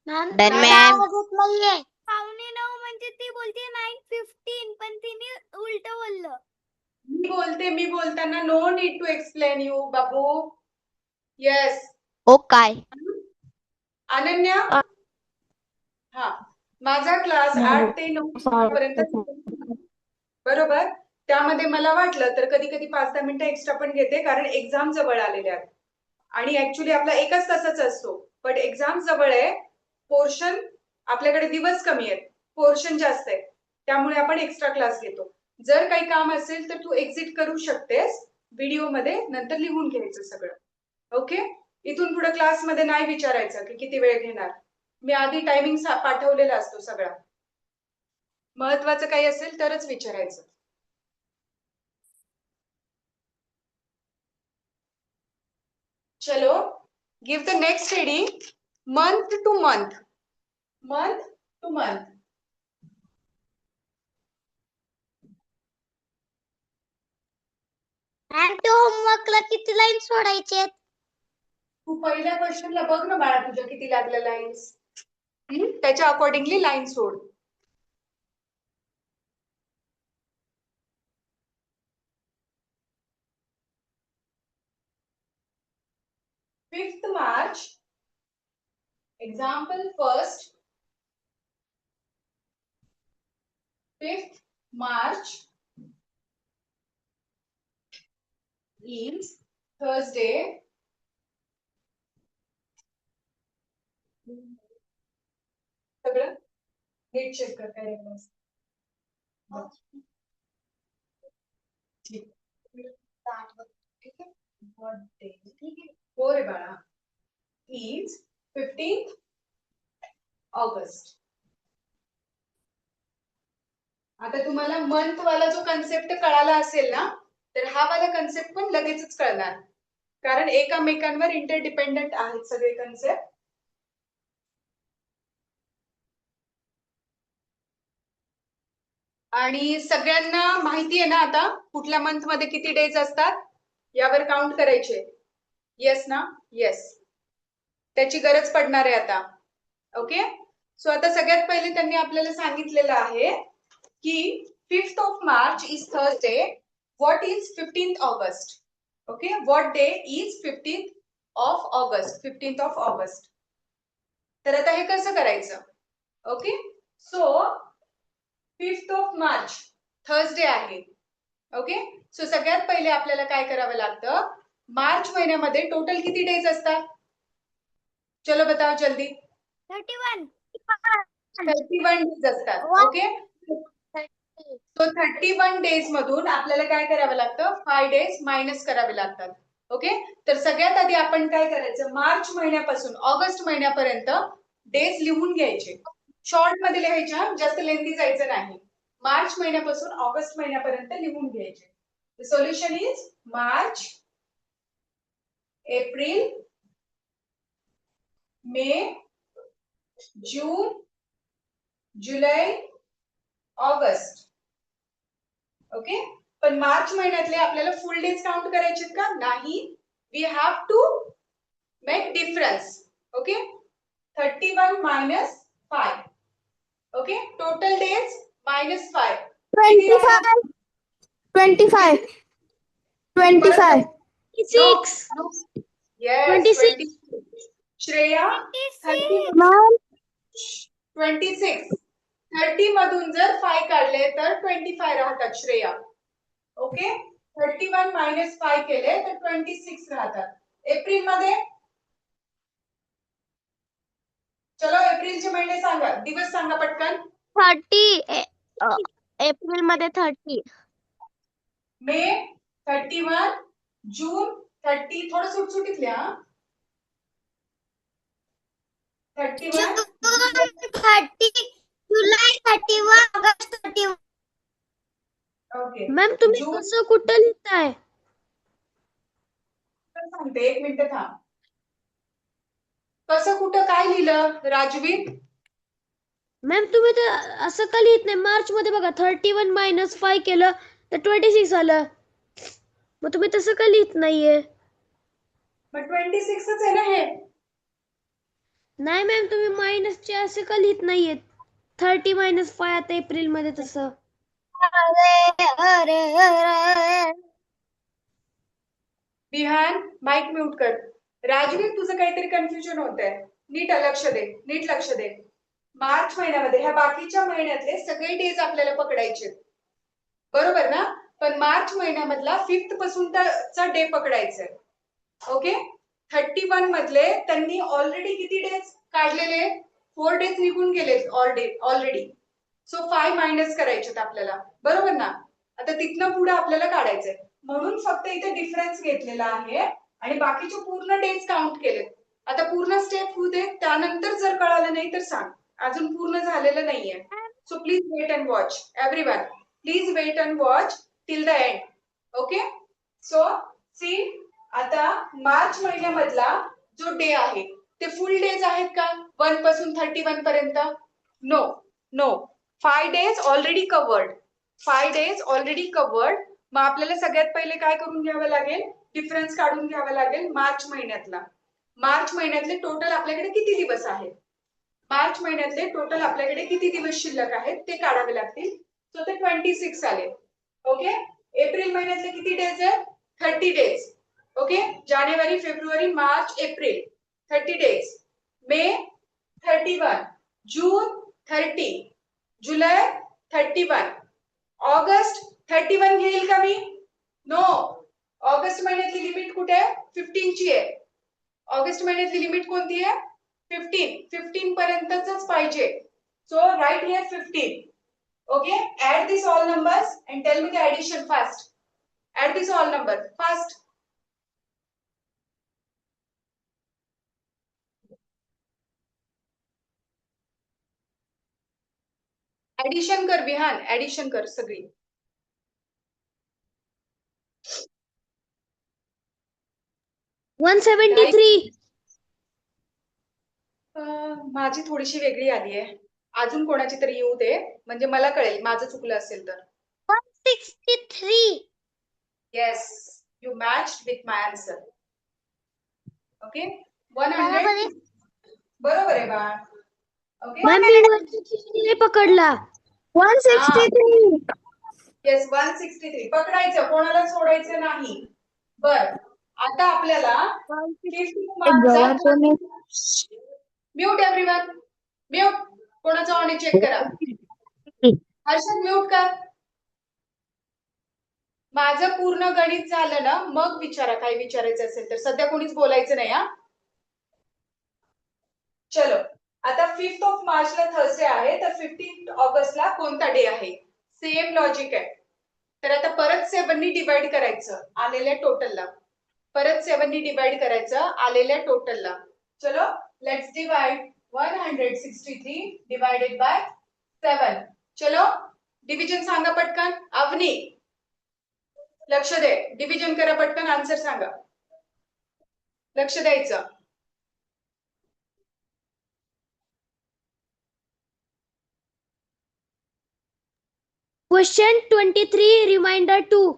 [SPEAKER 2] मॅम
[SPEAKER 3] Done,
[SPEAKER 2] तुमचा
[SPEAKER 3] ma'am.
[SPEAKER 2] आवाज येत नाहीये.
[SPEAKER 4] 8:45 म्हणजे ती बोलते 9:15 पण तिने उलट बोललं.
[SPEAKER 1] मी बोलताना no need to explain you बाबू. येस.
[SPEAKER 3] ओ काय?
[SPEAKER 1] अनन्या, हा माझा क्लास 8 ते 9 पर्यंत बरोबर. त्यामध्ये मला वाटलं तर कधी कधी 5-10 मिनिटं एक्स्ट्रा पण घेते, कारण एक्झाम जवळ आलेल्या आहेत आणि ऍक्च्युली आपला 1च तासाचा असतो, पण एक्झाम जवळ आहे. पोर्शन आपल्याकडे दिवस कमी आहेत, पोर्शन जास्त आहे, त्यामुळे आपण एक्स्ट्रा क्लास घेतो. जर काही काम असेल तर तू एक्झिट करू शकतेस, व्हिडिओ मध्ये नंतर लिहून घ्यायचं सगळं. ओके. इथून पुढे क्लासमध्ये नाही विचारायचं की किती वेळ घेणार. मी आधी टायमिंग पाठवलेला असतो सगळा. महत्वाचं काही असेल तरच विचारायचं. चलो, give the next reading. Month two month. Month two month.
[SPEAKER 2] Ma'am ते होमवर्कला किती लाईन सोडायचे?
[SPEAKER 1] तू पहिल्या क्वेश्चनला बघ ना बाळा, तुझ्या किती लागल्या लाईन्स. त्याच्या अकॉर्डिंगली लाईन सोड. Fifth March. Example first. 5th March is Thursday. सगळं नीट चेक कर काय रेफरन्स. ठीक आहे. बर्थडे ठीक आहे. हो रे बाळा. Is 15th August. आता तुम्हाला मंथ वाला जो कन्सेप्ट कळाला असेल ना, तर हा वाला कन्सेप्ट पण लगेचच कळणार, कारण एकामेकांवर इंटरडिपेंडंट आहेत सगळे कन्सेप्ट. आणि सगळ्यांना माहिती आहे ना आता कुठल्या मंथ मध्ये किती डेज असतात, यावर काउंट करायचे. येस ना? येस. त्याची गरज पडणार आहे आता. ओके. सो आता सगळ्यात पहिले त्यांनी आपल्याला सांगितलेलं आहे की 5th of March is Thursday. What is 15th August? Okay. What day is 15th of August? 15th of August. तर आता हे कसं करायचं? Okay. So 5th of March Thursday आहे. ओके. सो सगळ्यात पहिले आपल्याला काय करावं लागतं? मार्च महिन्यामध्ये टोटल किती डेज असतात? चलो बताओ जल्दी.
[SPEAKER 4] 31.
[SPEAKER 1] 31 डेज असतात. ओके. तो 31 डेज मधून आपल्याला काय करावं लागतं? 5 डेज मायनस करावे लागतात. ओके. तर सगळ्यात आधी आपण काय करायचं? मार्च महिन्यापासून ऑगस्ट महिन्यापर्यंत डेज लिहून घ्यायचे. शॉर्ट मध्ये लिहायच्या, जास्त लेंथी जायचं नाही. मार्च महिन्यापासून ऑगस्ट महिन्यापर्यंत लिहून घ्यायचे. The solution is March, April, May, June, July, August. Okay. पण मार्च महिन्यातले आपल्याला फुल डेज काउंट करायचे का? नाही. We have to make difference. Okay. 31 minus 5. Okay. Total days minus 5.
[SPEAKER 5] 25. 25. 25. 26.
[SPEAKER 1] Yes,
[SPEAKER 5] 26.
[SPEAKER 1] 26. Shreya 30.
[SPEAKER 4] 26.
[SPEAKER 5] Ma'am
[SPEAKER 1] 26. 30 मधून जर 5 काढले तर 25 राहतात श्रेया. ओके. 31 minus 5 केले तर 26 राहतात. एप्रिल मध्ये चलो एप्रिलचे महिने सांगा, दिवस सांगा पटकन.
[SPEAKER 5] 30. एप्रिल मध्ये 30.
[SPEAKER 1] मे 31, जून 30. थोडं सुटसुटीत लिहा. 31.
[SPEAKER 2] जून 30, जुलै 31, ऑगस्ट 31.
[SPEAKER 1] ओके.
[SPEAKER 5] मॅम तुम्ही
[SPEAKER 1] जून
[SPEAKER 5] असं कुठं लिहिताय?
[SPEAKER 1] सांगते, 1 मिनिट थांब. कसं कुठं काय लिहिलं राजवीर?
[SPEAKER 6] मॅम तुम्ही तर असं का लिहित नाही? मार्च मध्ये बघा 31 मायनस 5 केलं तर 26 आलं. मग तुम्ही तसं का लिहित नाहीये?
[SPEAKER 1] मग 26च आहे ना हे.
[SPEAKER 6] नाही मॅम तुम्ही मायनसचे असे का लिहित नाहीये? 30 मायनस 5 आता एप्रिल मध्ये तसं.
[SPEAKER 4] अरे अरे अरे
[SPEAKER 1] विहान माईक म्यूट कर. राजवीर तुझं काहीतरी कन्फ्युजन होतंय. नीट लक्ष दे, नीट लक्ष दे. मार्च महिन्यामध्ये ह्या बाकीच्या महिन्यातले सगळे डेज आपल्याला पकडायचे, बरोबर ना? पण मार्च महिन्यामधला 5th पासूनचा डे पकडायचा. ओके, 31 मधले त्यांनी ऑलरेडी किती डेज काढलेले? 4 डेज निघून गेले ऑलरेडी. सो 5 मायनस करायचे आपल्याला, बरोबर ना? आता तिथनं पुढे आपल्याला काढायचंय, म्हणून फक्त इथे डिफरन्स घेतलेला आहे आणि बाकीचे पूर्ण डेज काउंट केले. आता पूर्ण स्टेप होऊ दे, त्यानंतर जर कळालं नाही तर सांग. अजून पूर्ण झालेलं नाहीये. So please wait and watch. Everyone please wait and watch till the end. Okay, so see, आता मार्च महिन्यामधला जो डे आहे ते फुल डेज आहेत का 1 पासून 31 पर्यंत? No no, 5 days already covered. 5 days already covered. मग आपल्याला सगळ्यात पहिले काय करून घ्यावं लागेल? डिफरन्स काढून घ्यावा लागेल मार्च महिन्यातला. मार्च महिन्यातले टोटल आपल्याकडे किती दिवस आहेत? मार्च महिन्यातले टोटल आपल्याकडे किती दिवस शिल्लक आहेत ते काढावे लागतील. सो ते 26 आले. ओके, एप्रिल महिन्यातले किती डेज आहेत? 30 डेज. ओके, जानेवारी, फेब्रुवारी, मार्च, एप्रिल 30 डेज. मे 31, जून 30, जुलै 31, ऑगस्ट 31 घेईल का मी? नो, ऑगस्ट महिन्यातली लिमिट कुठे आहे? 15 ची आहे. ऑगस्ट महिन्यातली लिमिट कोणती आहे? 15 पर्यंतच पाहिजे. So right here 15. Okay, add these all numbers and tell me the addition fast. Add these all number fast. Addition कर विहान, addition कर सगळी.
[SPEAKER 6] वन 173.
[SPEAKER 1] माझी थोडीशी वेगळी आली आहे. अजून कोणाची तरी येऊ दे, म्हणजे मला कळेल माझं चुकलं असेल तर.
[SPEAKER 2] 163.
[SPEAKER 1] Yes, you matched with my answer. Okay,
[SPEAKER 2] बरोबर
[SPEAKER 1] 100.
[SPEAKER 2] आहे.
[SPEAKER 1] बरोबर आहे बाळ. ओके,
[SPEAKER 6] मॅम मी 163 पकडला.
[SPEAKER 5] 163.
[SPEAKER 1] येस 163 पकडायचं, कोणाला सोडायचं नाही. बर, आता आपल्याला म्यूट एव्हरीवन, म्यूट. कोणाचा ऑन चेक करा. हर्षद म्यूट कर. माझं पूर्ण गणित झालं ना मग विचारा, काय विचारायचं असेल तर. सध्या कोणीच बोलायचं नाही हा. चलो, आता 5th ऑफ मार्चला थर्सडे आहे, तर 15th ऑगस्टला कोणता डे आहे? सेम लॉजिक आहे. तर आता परत 7 नी डिवाइड करायचं आलेल्या टोटलला. परत 7 नी डिवाइड करायचं आलेल्या टोटलला. चलो, लेट्स डिवाइड 163 डिवाइडेड बाय 7. चलो, डिव्हिजन सांगा पटकन. अवनी लक्ष दे, डिव्हिजन करा पटकन, आन्सर सांगा. लक्ष द्यायचं.
[SPEAKER 6] Question 23 reminder 2.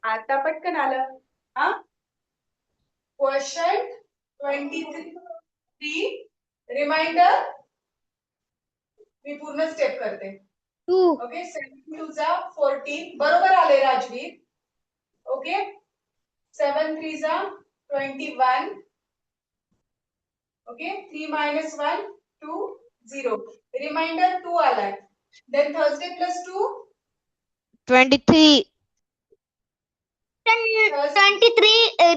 [SPEAKER 1] आता पटकन आलं हा. क्वेश्चन 23 रिमाइंडर, मी पूर्ण स्टेप करते.
[SPEAKER 6] 2.
[SPEAKER 1] ओके, 7 2 जा 14, बरोबर आले राजवीर. ओके, 7 3 जा 21. Okay, 3 minus 1 2 0. रिमाइंडर 2 आलाय. Then Thursday plus 2
[SPEAKER 3] 23.
[SPEAKER 2] 23.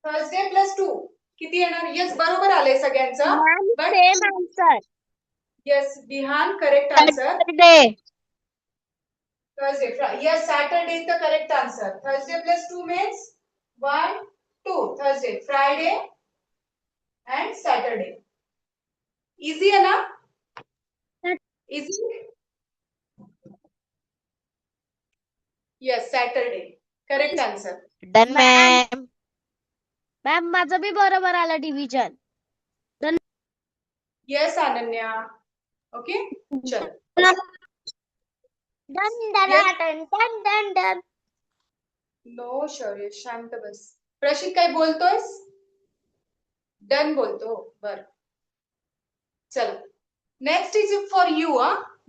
[SPEAKER 1] Thursday plus 2 किती येणार? येस, बरोबर आले सगळ्यांचं. But
[SPEAKER 5] same answer.
[SPEAKER 1] Yes, Vihaan correct answer.
[SPEAKER 3] Saturday.
[SPEAKER 1] Thursday. Yes, Saturday is the correct answer. Thursday plus 2 means 1, 2. Thursday, Friday and Saturday. Easy है ना? Easy? Yes, Saturday. Correct answer.
[SPEAKER 3] Done, ma'am.
[SPEAKER 6] Ma'am माझं बी बरोबर आलं division.
[SPEAKER 1] Yes Ananya. Okay चल.
[SPEAKER 2] Done done
[SPEAKER 1] Yes.
[SPEAKER 2] Done done done done.
[SPEAKER 1] No Shaurya, शांत बस. प्रशिक काय बोलतोयस? Done बोलतो. बर चल. Next is for you.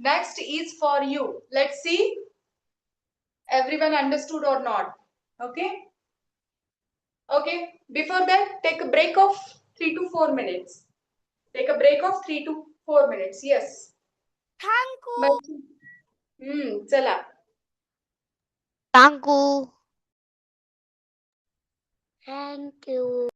[SPEAKER 1] Next is for you. Let's see everyone understood or not. Okay. Okay. Before that, take a break of 3 to 4 minutes. Take a break of 3 to 4 minutes. Yes.
[SPEAKER 4] Thank you.
[SPEAKER 1] चला.
[SPEAKER 3] Thank you.
[SPEAKER 2] Thank you.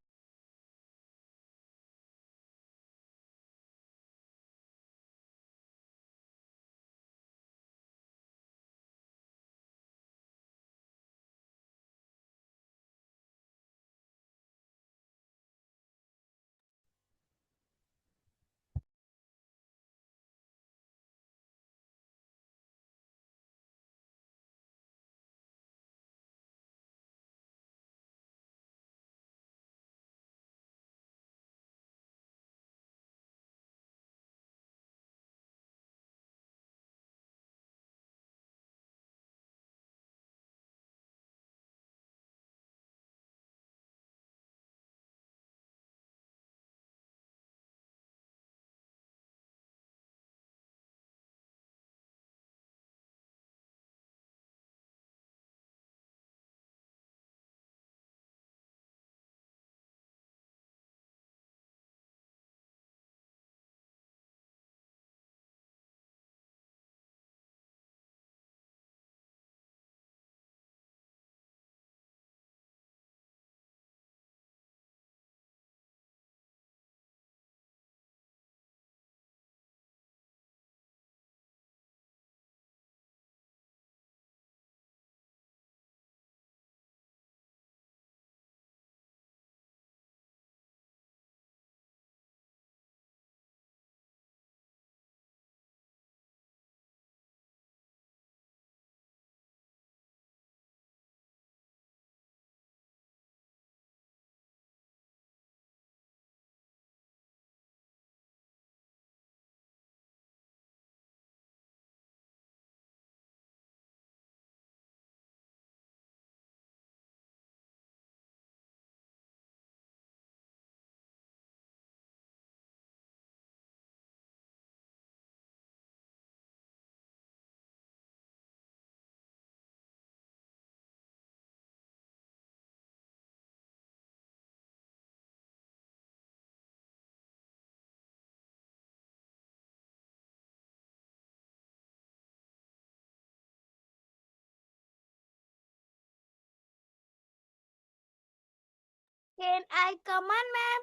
[SPEAKER 4] Can I come on, ma'am?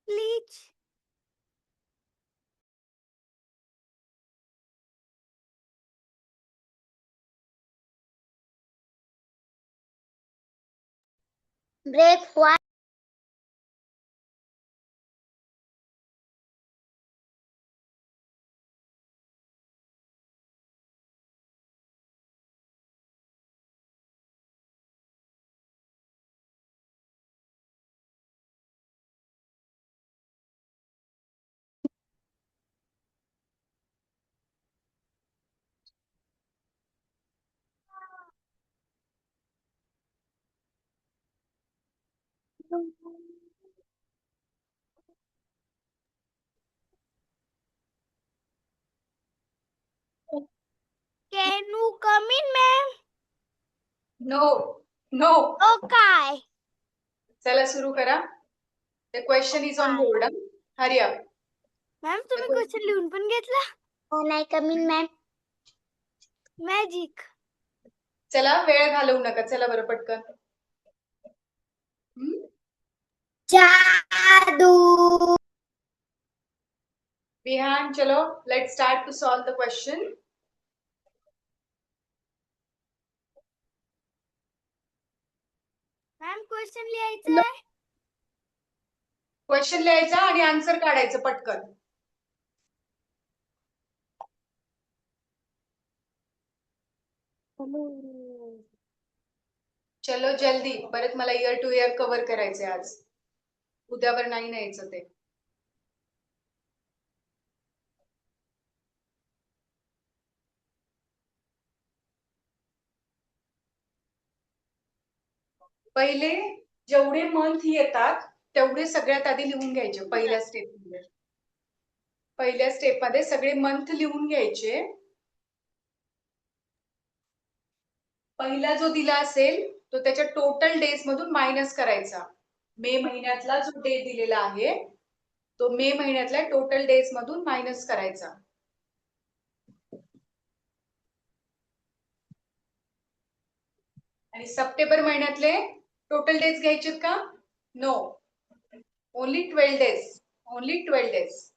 [SPEAKER 4] Please.
[SPEAKER 2] Break हुआ.
[SPEAKER 4] Can you come in, ma'am?
[SPEAKER 1] No no.
[SPEAKER 4] Okay.
[SPEAKER 1] चला सुरू करा. The question is on board. Hurry up.
[SPEAKER 4] Ma'am तुम्ही question लिहून पण घेतला?
[SPEAKER 2] Can I come in, ma'am?
[SPEAKER 4] Magic.
[SPEAKER 1] चला वेळ घालवू नका. चला बरं पटकन.
[SPEAKER 2] जादू.
[SPEAKER 1] Vihan, चलो let's start to solve the question.
[SPEAKER 4] Ma'am question लिहायचं आहे?
[SPEAKER 1] क्वेश्चन लिहायचा आणि आन्सर काढायचं पटकन. चलो जल्दी, परत मला इयर टू इयर कव्हर करायचे आज. उद्यावर नाही न्यायचं ते. पहिले जेवढे मंथ येतात तेवढे सगळ्यात आधी लिहून घ्यायचे पहिल्या स्टेपमध्ये. पहिल्या स्टेपमध्ये सगळे मंथ लिहून घ्यायचे. पहिला जो दिला असेल तो त्याच्या टोटल डेज मधून मायनस करायचा. मे महिन्यातला जो डे दिलेला आहे तो मे महिन्यातल्या टोटल डेज मधून मायनस करायचा. आणि सप्टेंबर महिन्यातले टोटल डेज घ्यायचेत का? No, only 12 days. Only 12 days.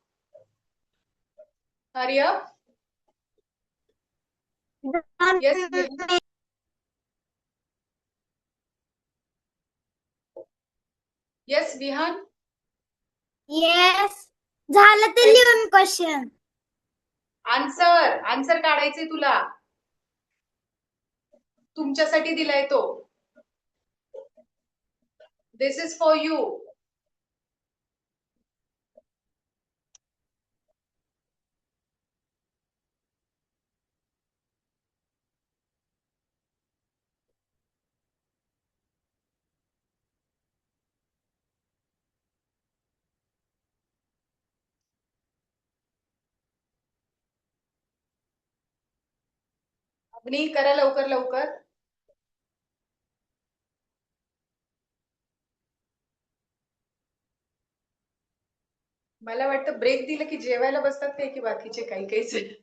[SPEAKER 1] Hurry up. Yes yes Vihaan.
[SPEAKER 4] Yes झालं ते लिहून क्वेश्चन.
[SPEAKER 1] आन्सर काढायचे तुला. तुमच्यासाठी दिलाय तो. दिस इज फॉर यू. अग्नी करा लवकर लवकर. मला वाटतं ब्रेक दिलं की जेवायला बसतात काय की बाकीचे काही काहीच.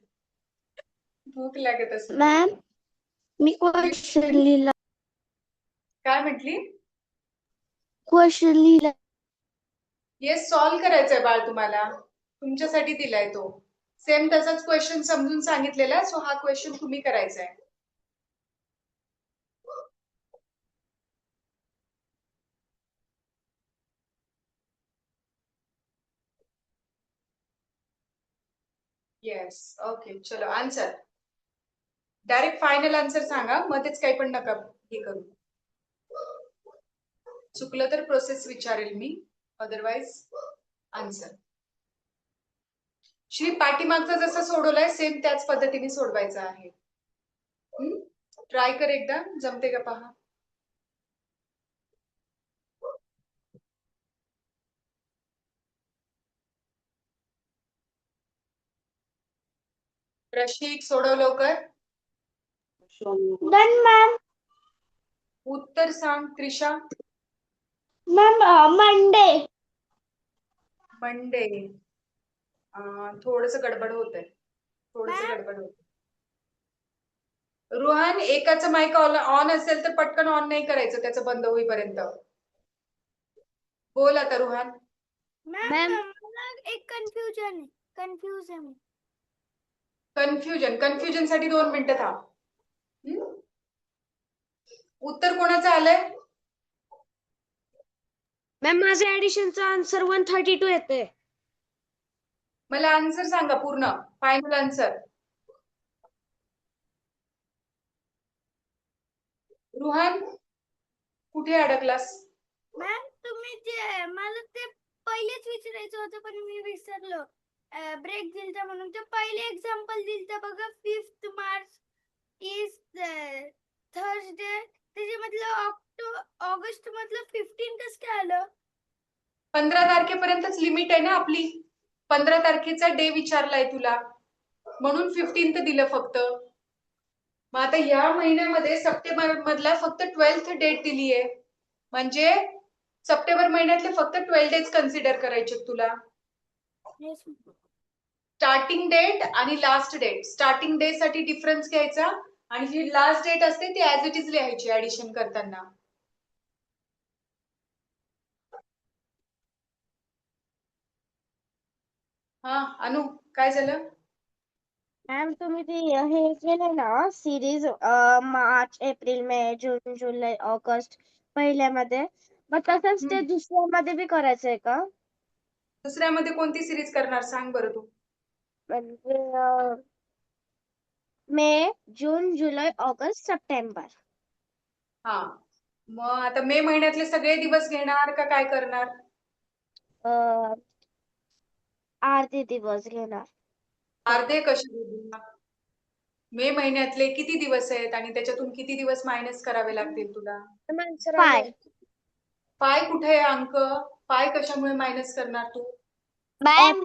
[SPEAKER 1] भूक लागत असते.
[SPEAKER 2] मॅम मी क्वेश्चन लिहिला.
[SPEAKER 1] काय म्हटली?
[SPEAKER 2] क्वेश्चन लिहिला.
[SPEAKER 1] येस सॉल्व्ह करायचंय बाळ तुम्हाला. तुमच्यासाठी दिलाय तो. सेम तसाच क्वेश्चन समजून सांगितलेला, सो हा क्वेश्चन तुम्ही करायचा आहे. येस ओके चलो आन्सर. डायरेक्ट फायनल आन्सर सांगा, मध्येच काही पण नका हे करू. चुकलं तर प्रोसेस विचारेल मी, अदरवाइज आन्सर. श्री पाठीमागचा जसा सोडवलाय सेम त्याच पद्धतीने सोडवायचा आहे. ट्राय कर एकदा, जमते का पहा. रशिक सोडव लवकर.
[SPEAKER 5] Done ma'am.
[SPEAKER 1] उत्तर सांग त्रिशा.
[SPEAKER 5] Ma'am Monday.
[SPEAKER 1] मंडे. थोडस गडबड होतंय. थोडस
[SPEAKER 4] मॅम?
[SPEAKER 1] गडबड होत. रोहन एकाचं माईक ऑन असेल तर पटकन ऑन नाही करायचं त्याचं बंद होईपर्यंत. बोल आता रोहन.
[SPEAKER 4] मॅम मला एक कन्फ्यूज आहे मी.
[SPEAKER 1] कन्फ्युजन साठी 2 मिनिटं थांब. उत्तर कोणाचं आलंय?
[SPEAKER 6] मॅम माझ्या ऍडिशनचा आन्सर 132 येते.
[SPEAKER 1] मला आन्सर सांगा पूर्ण, फायनल आन्सर. रुहान कुठे अडकलास?
[SPEAKER 4] मॅम तुम्ही जे मला ते पहिलेच विचारायचं होतं पण मी विसरलो. ब्रेक दिलता म्हणून ते पहिले एक्झाम्पल दिलता बघा. 5 मार्च इज थर्सडे. त्याच्यामधलं ऑगस्ट मधलं 15 कसं काय आलं?
[SPEAKER 1] 15 तारखेपर्यंतच लिमिट आहे ना आपली. 15 तारखेचा डे विचारलाय तुला म्हणून 15th दिलं फक्त. मग आता या महिन्यामध्ये सप्टेंबर मधला फक्त 12th डेट दिलीये, म्हणजे सप्टेंबर महिन्यातले फक्त 12 डेज कन्सिडर करायचे तुला. स्टार्टिंग डेट आणि लास्ट डेट. स्टार्टिंग डे साठी डिफरन्स घ्यायचा आणि जी लास्ट डेट असते ती ऍज इट इज लिहायची ऍडिशन करताना. हा अनु काय झालं?
[SPEAKER 5] मॅम तुम्ही ते हे केलंय ना series March April May June July August पहिल्यामध्ये, मग तसंच ते दुसऱ्यामध्ये बी करायचंय का?
[SPEAKER 1] दुसऱ्यामध्ये कोणती सिरीज करणार सांग बरं तू.
[SPEAKER 5] म्हणजे मे जून जुलै ऑगस्ट सप्टेंबर.
[SPEAKER 1] हा मग आता मे महिन्यातले सगळे दिवस घेणार का काय करणार?
[SPEAKER 5] अर्धे दिवस घेणार.
[SPEAKER 1] अर्धे कसे घेणार? मे महिन्यातले किती दिवस आहेत आणि त्याच्यातून किती दिवस मायनस करावे लागतील तुला?
[SPEAKER 5] Five.
[SPEAKER 1] पाय कुठे आहे अंक? पाय कशामुळे मायनस करणार तू?
[SPEAKER 2] मॅम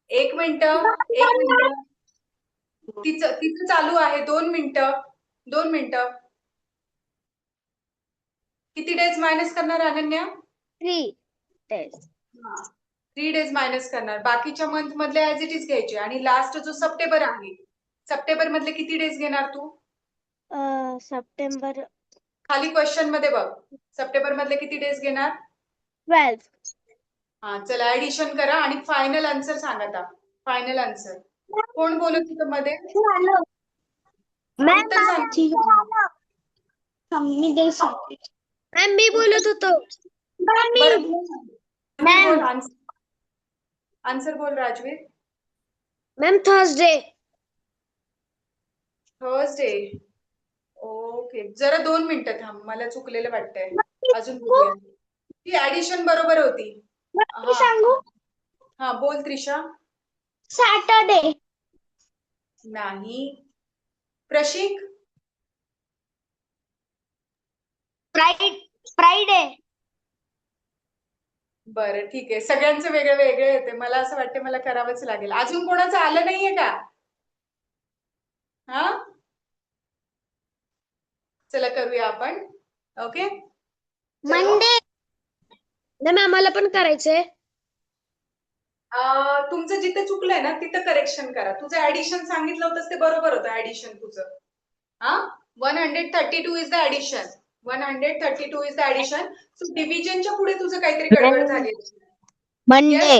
[SPEAKER 1] एक मिनिट. तिचं तिचं चालू आहे. 2 मिनिटं. किती डेज मायनस करणार अनन्या?
[SPEAKER 5] 3 days.
[SPEAKER 1] 3 डेज मायनस करणार. बाकीच्या मंथ मधले ऍज इट इज घ्यायचे आणि लास्ट जो सप्टेंबर आहे, सप्टेंबर मधले किती डेज घेणार तू?
[SPEAKER 5] सप्टेंबर
[SPEAKER 1] खाली क्वेश्चन मध्ये बघ. सप्टेंबर मधले किती डेज घेणार?
[SPEAKER 5] 12.
[SPEAKER 1] हा चला ऍडिशन करा आणि फायनल आन्सर सांगा आता. Final answer. कोण बोलत होतं मध्ये? उत्तर सांगा.
[SPEAKER 6] मॅम मी बोलत होतो.
[SPEAKER 1] आन्सर बोल Rajveer.
[SPEAKER 6] Ma'am Thursday.
[SPEAKER 1] Thursday. Okay जरा 2 मिनिटं थांब. मला चुकलेलं वाटतंय. अजून बघूया. ती ऍडिशन बरोबर होती.
[SPEAKER 5] मी सांगू?
[SPEAKER 1] हा बोल त्रिशा.
[SPEAKER 5] सॅटरडे.
[SPEAKER 1] नाही. प्रशिक.
[SPEAKER 2] फ्रायडे.
[SPEAKER 1] बरं ठीक आहे. सगळ्यांचं वेगळं वेगळं येते. मला असं वाटतं मला करावंच लागेल. अजून कोणाचं आलं नाहीये का? हा चला करूया आपण. Okay
[SPEAKER 2] Monday.
[SPEAKER 6] मॅम आम्हाला पण करायचंय.
[SPEAKER 1] तुमचं जिथे चुकलंय ना तिथं करेक्शन करा. तुझं ऍडिशन सांगितलं होतंस ते बरोबर होतं ऍडिशन तुझं. हा 132 is the addition. 132 is the addition. So डिव्हिजनच्या पुढे तुझं काहीतरी गडबड झाली.
[SPEAKER 3] मंडे.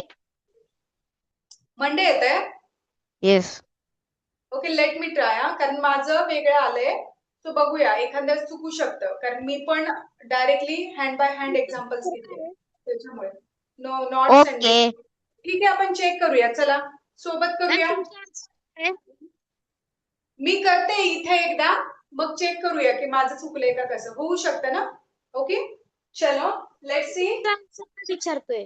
[SPEAKER 1] मंडे येत आहे.
[SPEAKER 3] Yes.
[SPEAKER 1] Okay let me try. कारण माझं वेगळं आलंय. सो बघूया एखाद्या चुकू शकतं. कारण मी पण directly hand by hand examples घेते त्याच्यामुळे. No not
[SPEAKER 3] okay.
[SPEAKER 1] सेंडिंग. ठीक आहे आपण चेक करूया. चला सोबत करूया. मी करते इथे एकदा मग चेक करूया की माझं चुकलंय का कसं. होऊ शकतं ना. ओके चलो लेट्स सी.
[SPEAKER 6] विचारतोय.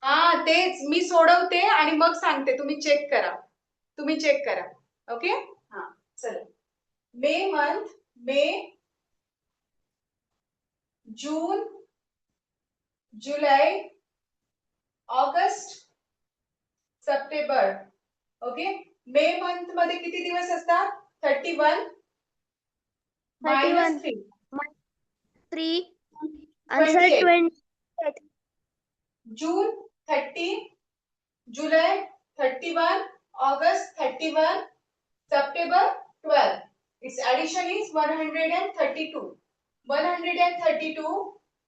[SPEAKER 1] हा तेच मी सोडवते आणि मग सांगते. तुम्ही चेक करा. ओके हा चला. May month. May, June, July, August, September. Okay May month मध्ये किती दिवस असतात? 31 minus 3.
[SPEAKER 6] 3. Answer
[SPEAKER 1] 28.
[SPEAKER 6] 28.
[SPEAKER 1] June 30, July 31, August 31, September 12. Its addition is 132. 132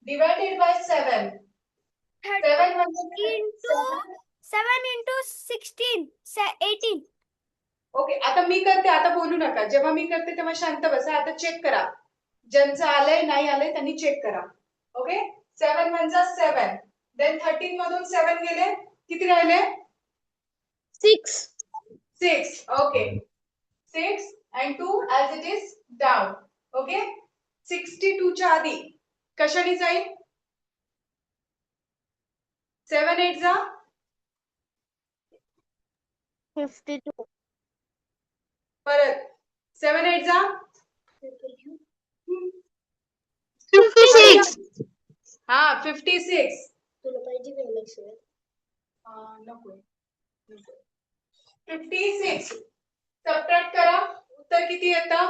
[SPEAKER 1] divided by 7. 7
[SPEAKER 4] 7 into 16. 18.
[SPEAKER 1] Okay आता मी करते. आता बोलू नका. जेव्हा मी करते तेव्हा शांत बसा. आता चेक करा. ज्यांचं आलंय नाही आलंय त्यांनी चेक करा. ओके 7 म्हणजे 7. देन 13 मधून 7 गेले. किती राहिले?
[SPEAKER 6] 6.
[SPEAKER 1] 6. Okay 6 and 2 as it is down. Okay 62 च्या आधी कशाने जाईल? 7 8 जा
[SPEAKER 5] 52.
[SPEAKER 1] परत 7 8 जा
[SPEAKER 3] 56.
[SPEAKER 1] हा 56.
[SPEAKER 6] तुला पाहिजे का लक्ष?
[SPEAKER 1] नको 56. सबट्रॅक्ट करा. उत्तर किती येतं?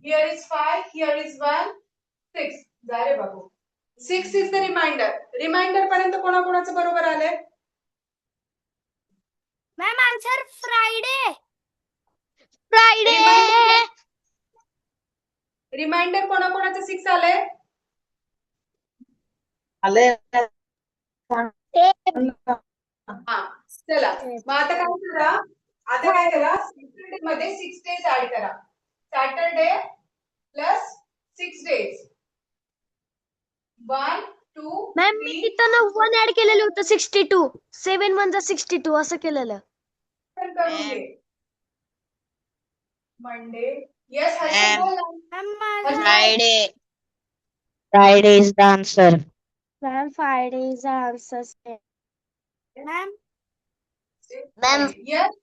[SPEAKER 1] Here is 5, here is 1, 6. जा रे बाबू. 6 is the remainder. रिमाइंडर पर्यंत कोणाकोणाचं बरोबर आलंय?
[SPEAKER 4] Ma'am answer Friday.
[SPEAKER 1] रिमाइंडर कोणाकोणाचं 6 आलंय? हा चला मग आता काय करा? आता काय करा? सॅटरडे मध्ये 6 डेज ऍड करा. Saturday plus 6 days. 1 2
[SPEAKER 6] मॅम मी तिथं ना 1 ऍड केलेलं होतं 62. 7 1 62 असं केलेलं.
[SPEAKER 1] करून घे. Monday yes Harshad
[SPEAKER 3] Ma'am.
[SPEAKER 1] बोल ना.
[SPEAKER 4] मॅम माझा
[SPEAKER 1] Harshad.
[SPEAKER 3] Friday. Friday is the answer.
[SPEAKER 5] Ma'am, Friday is the answer.
[SPEAKER 4] Ma'am
[SPEAKER 3] Ma'am.
[SPEAKER 1] Yes.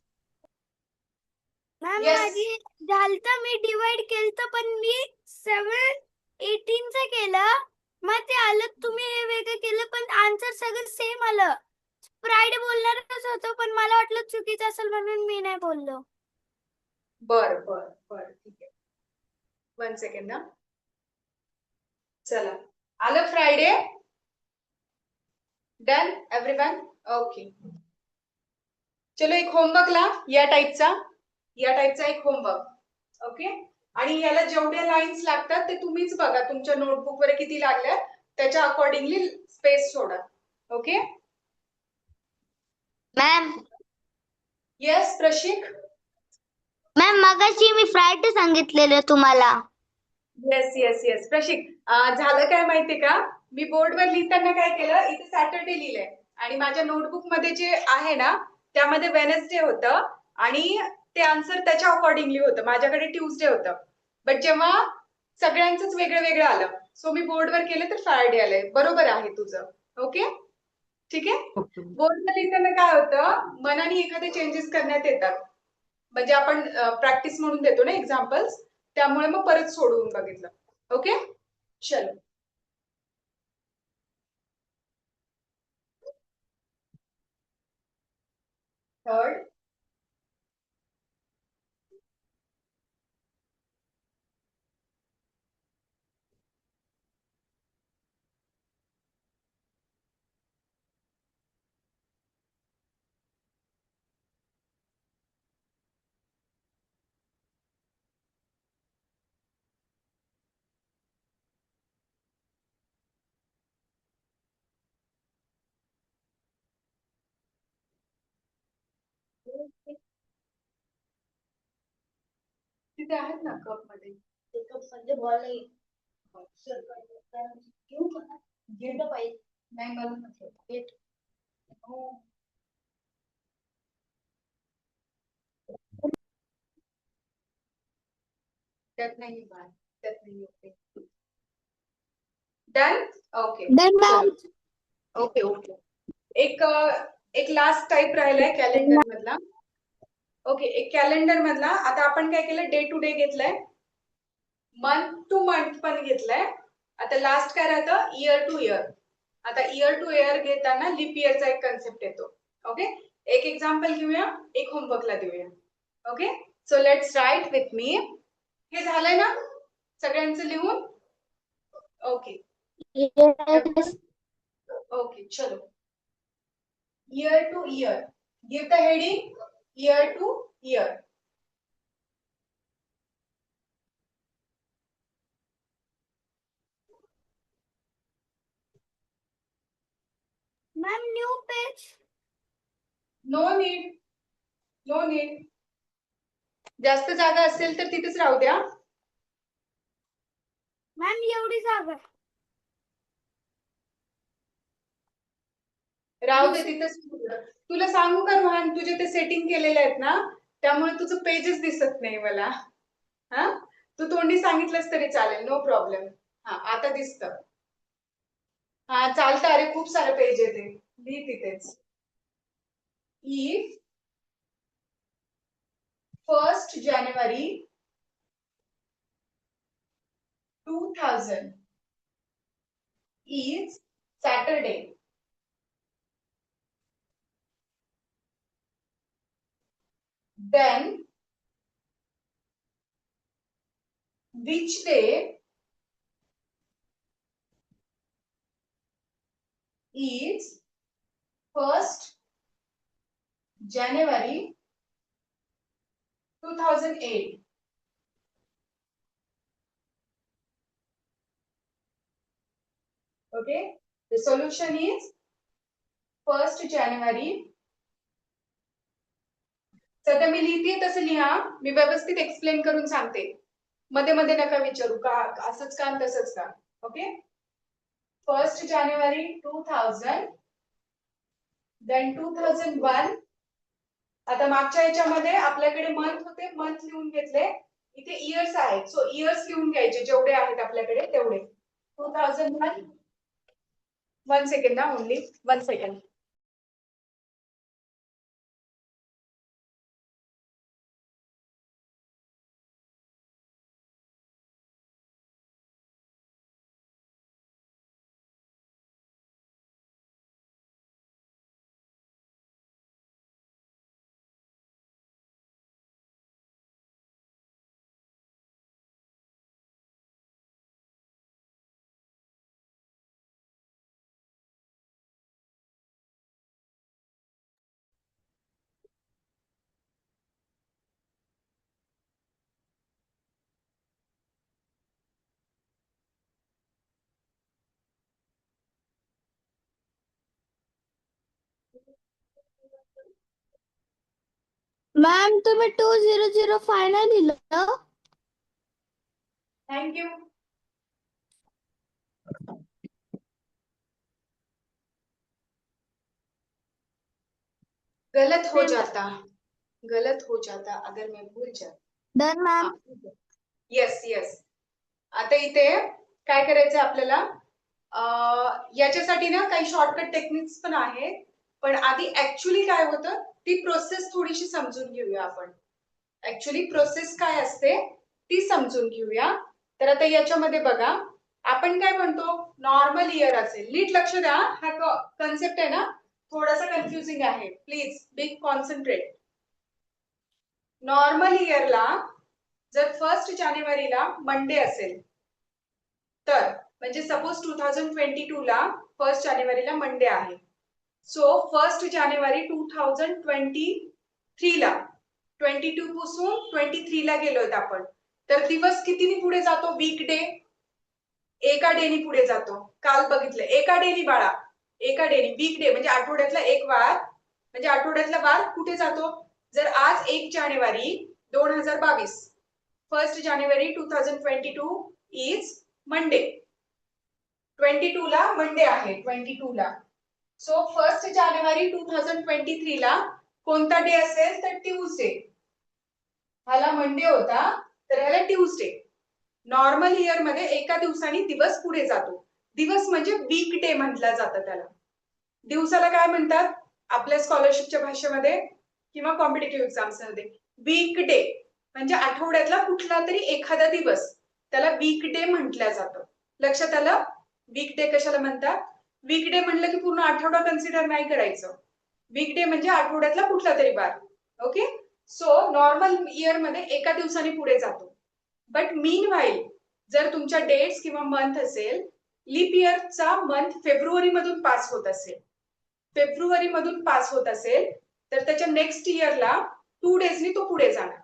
[SPEAKER 4] Ma'am
[SPEAKER 1] Yes.
[SPEAKER 4] माझी झालतं मी डिवाइड केलं पण मी 7/18 चं केलं मग ते आलं तुम्ही हे वेगळं केलं पण आन्सर सगळं सेम आलं. फ्रायडे बोलणारच होतो पण मला वाटलं चुकीचं असेल म्हणून मी नाही बोललो.
[SPEAKER 1] बर ठीक आहे. 1 सेकंड ना. चला आलं फ्रायडे. Done everyone. ओके. चलो एक होमवर्क ला या टाईपचा एक होमवर्क. ओके. आणि याला जेवढ्या लाईन्स लागतात ते तुम्हीच बघा तुमच्या नोटबुक वर किती लागल्या त्याच्या अकॉर्डिंगली स्पेस सोडा. ओके.
[SPEAKER 2] Ma'am
[SPEAKER 1] yes Prashik.
[SPEAKER 2] मॅम मगाशी मी फ्रायडे सांगितलेलं तुम्हाला.
[SPEAKER 1] येस प्रशिक. झालं काय माहितीये का मी बोर्डवर लिहिताना काय केलं इथे सॅटर्डे लिहिलंय आणि माझ्या नोटबुक मध्ये जे आहे ना त्यामध्ये वेनसडे होतं आणि ते आन्सर त्याच्या अकॉर्डिंगली होतं. माझ्याकडे ट्यूसडे होतं. बट जेव्हा सगळ्यांचंच वेगळं वेगळं आलं सो मी बोर्डवर केलं तर फ्रायडे आलंय. बरोबर आहे तुझं. ओके ठीक आहे. बोर्डवर लिहिताना काय होतं मनाने एखादे चेंजेस करण्यात येतात म्हणजे आपण प्रॅक्टिस म्हणून देतो ना एक्झाम्पल्स त्यामुळे मग परत सोडवून बघितलं. ओके चलो. थर्ड. तिथे आहेत ना कप मध्ये. कप म्हणजे बॉल नाही. घेतलं पाहिजे. नाही मला नको. हो. त्यात नाही बाय. त्यात नाही ओके. डन. ओके. ओके. एक लास्ट टाइप राहिलाय कॅलेंडर मधला. ओके एक कॅलेंडर मधला आता आपण काय केलं डे टू डे घेतलंय. मंथ टू मंथ पण घेतलंय. आता लास्ट काय राहतं इयर टू इयर. आता इयर टू इयर घेताना लिप इयरचा एक कन्सेप्ट येतो. ओके एक एक्झाम्पल घेऊया एक होमवर्कला देऊया. Okay so let's write with me. हे झालंय ना सगळ्यांचं लिहून. Okay
[SPEAKER 2] Yes.
[SPEAKER 1] ओके चलो. Year to year. Give the heading year to year.
[SPEAKER 4] Ma'am new page.
[SPEAKER 1] No need. No need. जास्त जागा असेल तर तिथेच राहू द्या.
[SPEAKER 4] मॅम एवढी जागा.
[SPEAKER 1] राहू दे तिथेच. तुला सांगू का रोहन तुझे ते सेटिंग केलेले आहेत ना त्यामुळे तुझं पेजेस दिसत नाही मला. हा तू तोंडी सांगितलंस तरी चालेल नो प्रॉब्लेम. हा आता दिसतं. हा चालतं अरे खूप सारे पेज आहे ते. लिही तिथेच. If 1st January 2000 is Saturday. Then which day is 1st January 2008? Okay, the solution is 1st January. सध्या मी लिहिते तसं लिहा. मी व्यवस्थित एक्सप्लेन करून सांगते. मध्ये मध्ये नका विचारू का असंच का तसंच का. Okay 1st January 2000 then 2001. आता मागच्या याच्यामध्ये आपल्याकडे मंथ होते मंथ लिहून घेतले इथे इयर्स आहेत, सो इयर्स लिहून घ्यायचे जेवढे आहेत आपल्याकडे तेवढे. 2001. 1 सेकंड ना, ओनली 1 सेकंड.
[SPEAKER 4] मॅम तुम्ही 2005 नाही लिहिलं.
[SPEAKER 1] थँक्यू. गलत हो जाता, गलत हो जाता अगर मैं भूल जाता.
[SPEAKER 4] Done ma'am.
[SPEAKER 1] Yes yes. आता इथे काय करायचं आपल्याला, याच्यासाठी ना काही शॉर्टकट टेक्निक्स पण आहेत, पण आधी ऍक्च्युली काय होतं ती प्रोसेस थोडीशी समजून घेऊया आपण. ऍक्च्युली प्रोसेस काय असते ती समजून घेऊया. तर आता याच्यामध्ये बघा, आपण काय म्हणतो नॉर्मल इयर असेल. नीट लक्ष द्या, हा कन्सेप्ट आहे ना थोडासा कन्फ्युजिंग आहे, प्लीज बी कॉन्सन्ट्रेट. नॉर्मल इयरला जर 1 जानेवारीला मंडे असेल तर, म्हणजे सपोज 2022 ला 1 जानेवारीला मंडे आहे, सो 1 जानेवारी 2023 ला 22 पासून 23 ला गेलोय आपण, तर दिवस कितीनी पुढे जातो? Week day. एका डेनी पुढे जातो. काल बघितलं एका डेनी बाळा, एका डेनी. वीक डे म्हणजे आठवड्यातला एक वार, म्हणजे आठवड्यातला वार कुठे जातो? जर आज 1 जानेवारी 2022, 1 जानेवारी 2022 इज मंडे. 22 ला मंडे आहे, 22 ला. सो 1 जानेवारी 2023 ला कोणता डे असेल? तर ट्यूजडे. ह्याला मंडे होता तर ह्याला ट्यूजडे. नॉर्मल इयर मध्ये एका दिवसाने दिवस पुढे जातो. दिवस म्हणजे वीक डे म्हटलं जातं त्याला. दिवसाला काय म्हणतात आपल्या स्कॉलरशिपच्या भाषेमध्ये किंवा कॉम्पिटेटिव्ह एक्झाम्स मध्ये? Week day. म्हणजे आठवड्यातला कुठला तरी एखादा दिवस त्याला वीक डे म्हटलं जातं. लक्षात आलं? वीक डे कशाला म्हणतात? वीक डे म्हणलं की पूर्ण आठवडा कन्सिडर नाही करायचं. वीक डे म्हणजे आठवड्यातला कुठला तरी वार. ओके. सो नॉर्मल इयर मध्ये एका दिवसाने पुढे जातो. बट मीन व्हाईल जर तुमच्या डेट्स किंवा मंथ असेल, लीप इयरचा मंथ फेब्रुवारी मधून पास होत असेल, फेब्रुवारी मधून पास होत असेल तर त्याच्या नेक्स्ट इयरला 2 डेजनी तो पुढे जाणार.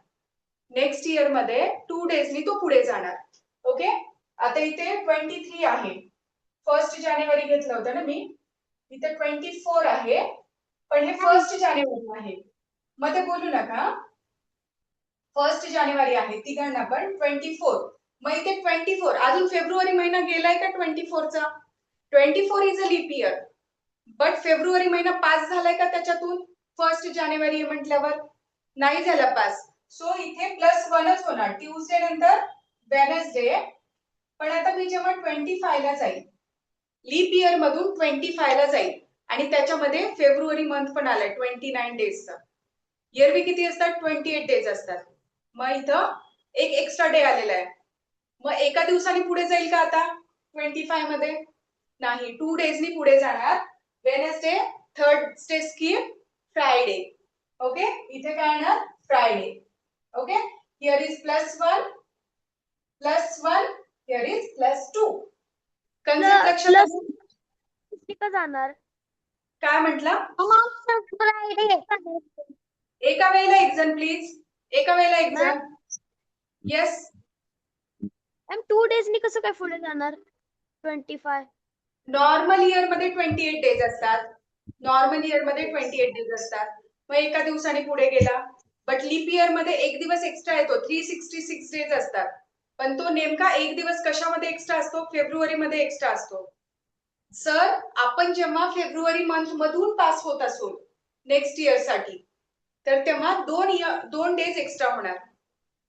[SPEAKER 1] नेक्स्ट इयर मध्ये 2 डेजनी तो पुढे जाणार. ओके. आता इथे 23 आहे, 1 जानेवारी घेतलं होतं ना मी, इथे 24 आहे, पण हे 1 जानेवारी आहे. मग ते बोलू नका. 1 जानेवारी आहे, तिघांना पण 24. मग इथे 24 अजून फेब्रुवारी महिना गेलाय का 24 चा? 24 is a leap year, but February महिना पास झालाय का त्याच्यातून? 1 जानेवारी म्हटल्यावर नाही झाला पास. सो इथे +1च होणार. ट्यूजडे नंतर वेडनेसडे. पण आता मी जेव्हा 25 ला जाईल, लीप इयर मधून 25 ला जाईल आणि त्याच्यामध्ये फेब्रुवारी मंथ पण आलाय 29 डेजचा. इयरवी किती असतात? 28 डेज असतात. मग इथं एक एक्स्ट्रा डे आलेला आहे. मग एका दिवसाने पुढे जाईल का आता 25 मध्ये? नाही, 2 डेजनी पुढे जाणार. Wednesday, Thursday skip, Friday. Okay. इथे काय येणार? Friday. Okay. Here is +1, +1, here is +2. Concept लक्षात आलं?
[SPEAKER 6] का जाणार?
[SPEAKER 1] काय म्हटलं?
[SPEAKER 2] फ्रायडे.
[SPEAKER 1] एका वेळेला एक जण प्लीज, एका वेळेला एक जण. येस.
[SPEAKER 6] मॅम 2 डेजनी कसं काय पुढे जाणार? 25.
[SPEAKER 1] नॉर्मल इयर मध्ये 28 डेज असतात. नॉर्मल इयर मध्ये 28 डेज असतात. मग एका दिवसाने पुढे गेला. बट लीप इयर मध्ये एक दिवस एक्स्ट्रा येतो. 366 डेज असतात. पण तो नेमका एक दिवस कशामध्ये एक्स्ट्रा असतो? फेब्रुवारी मध्ये एक्स्ट्रा असतो. सर, आपण जेव्हा फेब्रुवारी मंथ मधून पास होत असू नेक्स्ट इयर साठी, तर तेव्हा 2 डेज एक्स्ट्रा होणार.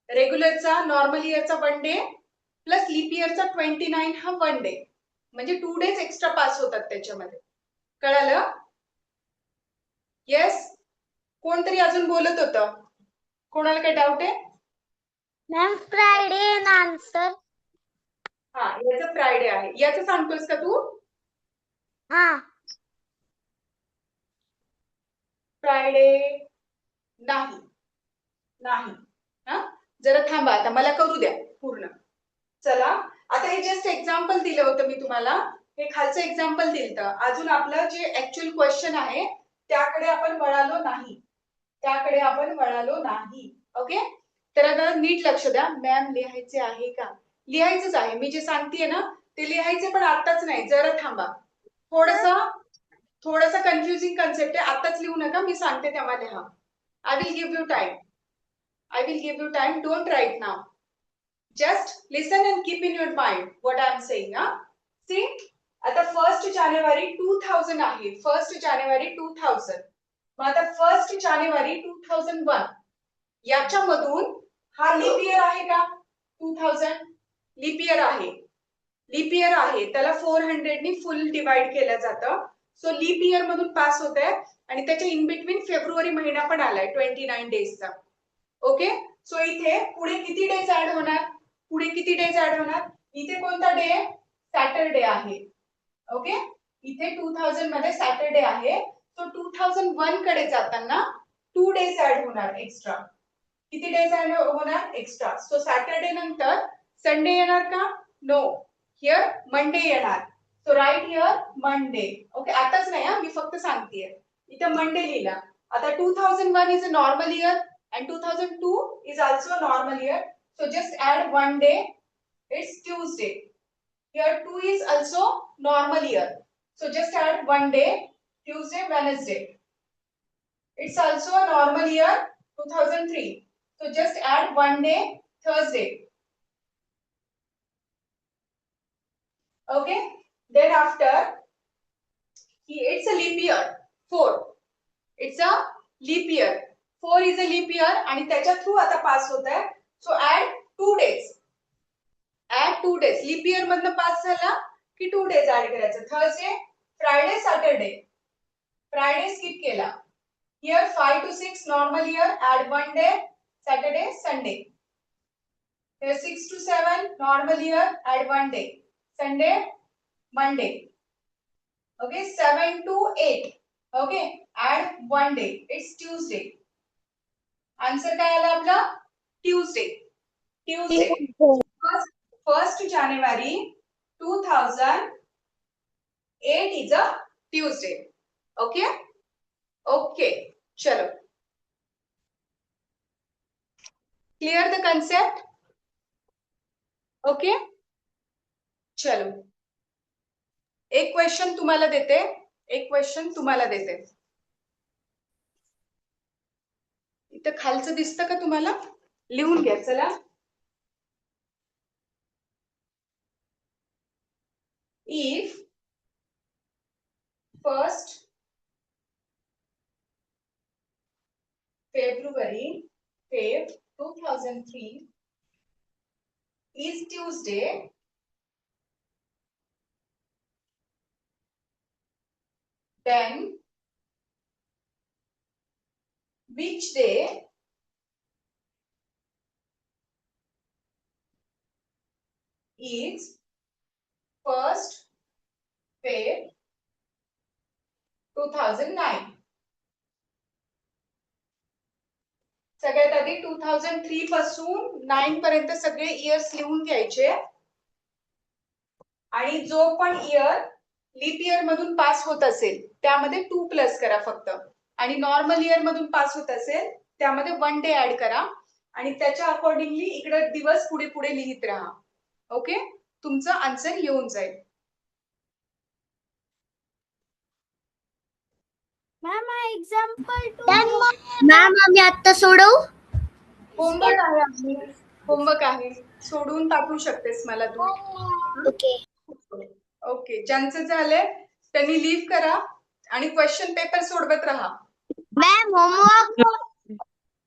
[SPEAKER 1] रेग्युलरचा नॉर्मल इयरचा 1 डे प्लस लीप इयरचा 29 हा 1 डे, म्हणजे 2 डेज एक्स्ट्रा पास होतात त्याच्यामध्ये. कळालं? येस. कोणतरी अजून बोलत होतं, कोणाला काही डाऊट आहे?
[SPEAKER 2] मॅम फ्रायडे ना आन्सर.
[SPEAKER 1] हा, याचं फ्रायडे आहे. याचं सांगतोस का तू?
[SPEAKER 2] हा.
[SPEAKER 1] फ्रायडे नाही, नाही. हा, जरा थांबा, आता मला करू द्या पूर्ण. चला, आता हे जस्ट एक्झाम्पल दिलं होतं मी तुम्हाला, हे खालचं एक्झाम्पल दिलं. अजून आपलं जे ऍक्च्युअल क्वेश्चन आहे त्याकडे आपण वळालो नाही, त्याकडे आपण वळालो नाही. ओके, तर आता नीट लक्ष द्या. मॅम लिहायचे आहे का? लिहायचंच आहे. मी जे सांगतेय ना ते लिहायचे, पण आताच नाही, जरा थांबा. थोडंसं कन्फ्युजिंग कन्सेप्ट आहे, आताच लिहू नका, मी सांगते तेव्हा लिहा. I will give you time. I will give you time. Don't write now. Just listen and keep in your mind what I am saying. See, आता 1st जानेवारी 2000 आहे. 1st जानेवारी 2000. मग आता 1st जानेवारी 2001 याच्यामधून हा लीप इयर आहे का? 2000 लीप इयर आहे. Leaf year आहे, त्याला 400 नी फुल डिवाइड केलं जातं. सो लीप इयर मधून पास होत आहे आणि त्याच्या इन बिटवीन फेब्रुवारी महिना पण आलाय 29 डेजचा. ओके, सो इथे पुढे किती डेज ऍड होणार? पुढे किती डेज ऍड होणार? इथे कोणता डे? सॅटरडे आहे. ओके, इथे 2000 मध्ये सॅटरडे आहे. सो 2001 कडे जाताना 2 डेज ऍड होणार एक्स्ट्रा. किती डेज ऍड होणार? एक्स्ट्रा. सो सॅटरडे नंतर संडे येणार का? नो, हिअर मंडे येणार. So right here Monday. Okay, आताच नाही हा, मी फक्त सांगतेय. इथे मंडे लिहिला. आता 2001 is a normal year and 2002 is also a normal year. So just add 1 day. It's Tuesday. Here 2 is also normal year. So just add 1 day. Tuesday, Wednesday. It's also a normal year. 2003. So just add 1 day. Thursday. Okay. Then after, it's a leap year. 4. It's a leap year. 4 is a leap year आणि त्याच्या through आता pass होत आहे. So add 2 days. Add 2 days. Leap year मधनं pass झाला की 2 days add करायचं. Thursday, Friday, Saturday. Friday skip केला. Here 5 to 6 normal year. Add 1 day. Saturday, Sunday. Here 6 to 7 normal year. Add 1 day. Sunday, Monday. Okay, 7 to 8. Okay, add 1 day. It's Tuesday. Answer काय आला आपला? Tuesday. Tuesday. 1st January 2008 is a Tuesday. Okay? Okay. चलो. Clear the concept? Okay? चलो. एक question तुम्हाला देते. इथं खालचं दिसतं का तुम्हाला? लिहून घ्या चला. If 1st February 2003 is Tuesday, then which day is 1st Feb 2009? सगळ्यात आधी 2003 पासून 9 पर्यंत सगळे इयर्स लिहून घ्यायचे आणि जो पण इयर लीप इयर मधून पास होत असेल त्यामध्ये 2 प्लस करा फक्त, आणि नॉर्मल इयर मधून पास होत असेल त्यामध्ये 1 डे ऍड करा आणि त्याच्या अकॉर्डिंगली इकडे दिवस पुढे पुढे लिहित राहा. ओके, तुमचं आन्सर येऊन जाईल.
[SPEAKER 4] मॅम एक्झाम्पल
[SPEAKER 2] मॅम आम्ही आता सोडवू?
[SPEAKER 1] होमवर्क आहे, सोडून टाकू शकतेस मला तू.
[SPEAKER 2] ओके.
[SPEAKER 1] ओके, ज्यांचं झालंय त्यांनी लीव करा आणि क्वेश्चन पेपर सोडवत राहा.
[SPEAKER 2] Ma'am homework.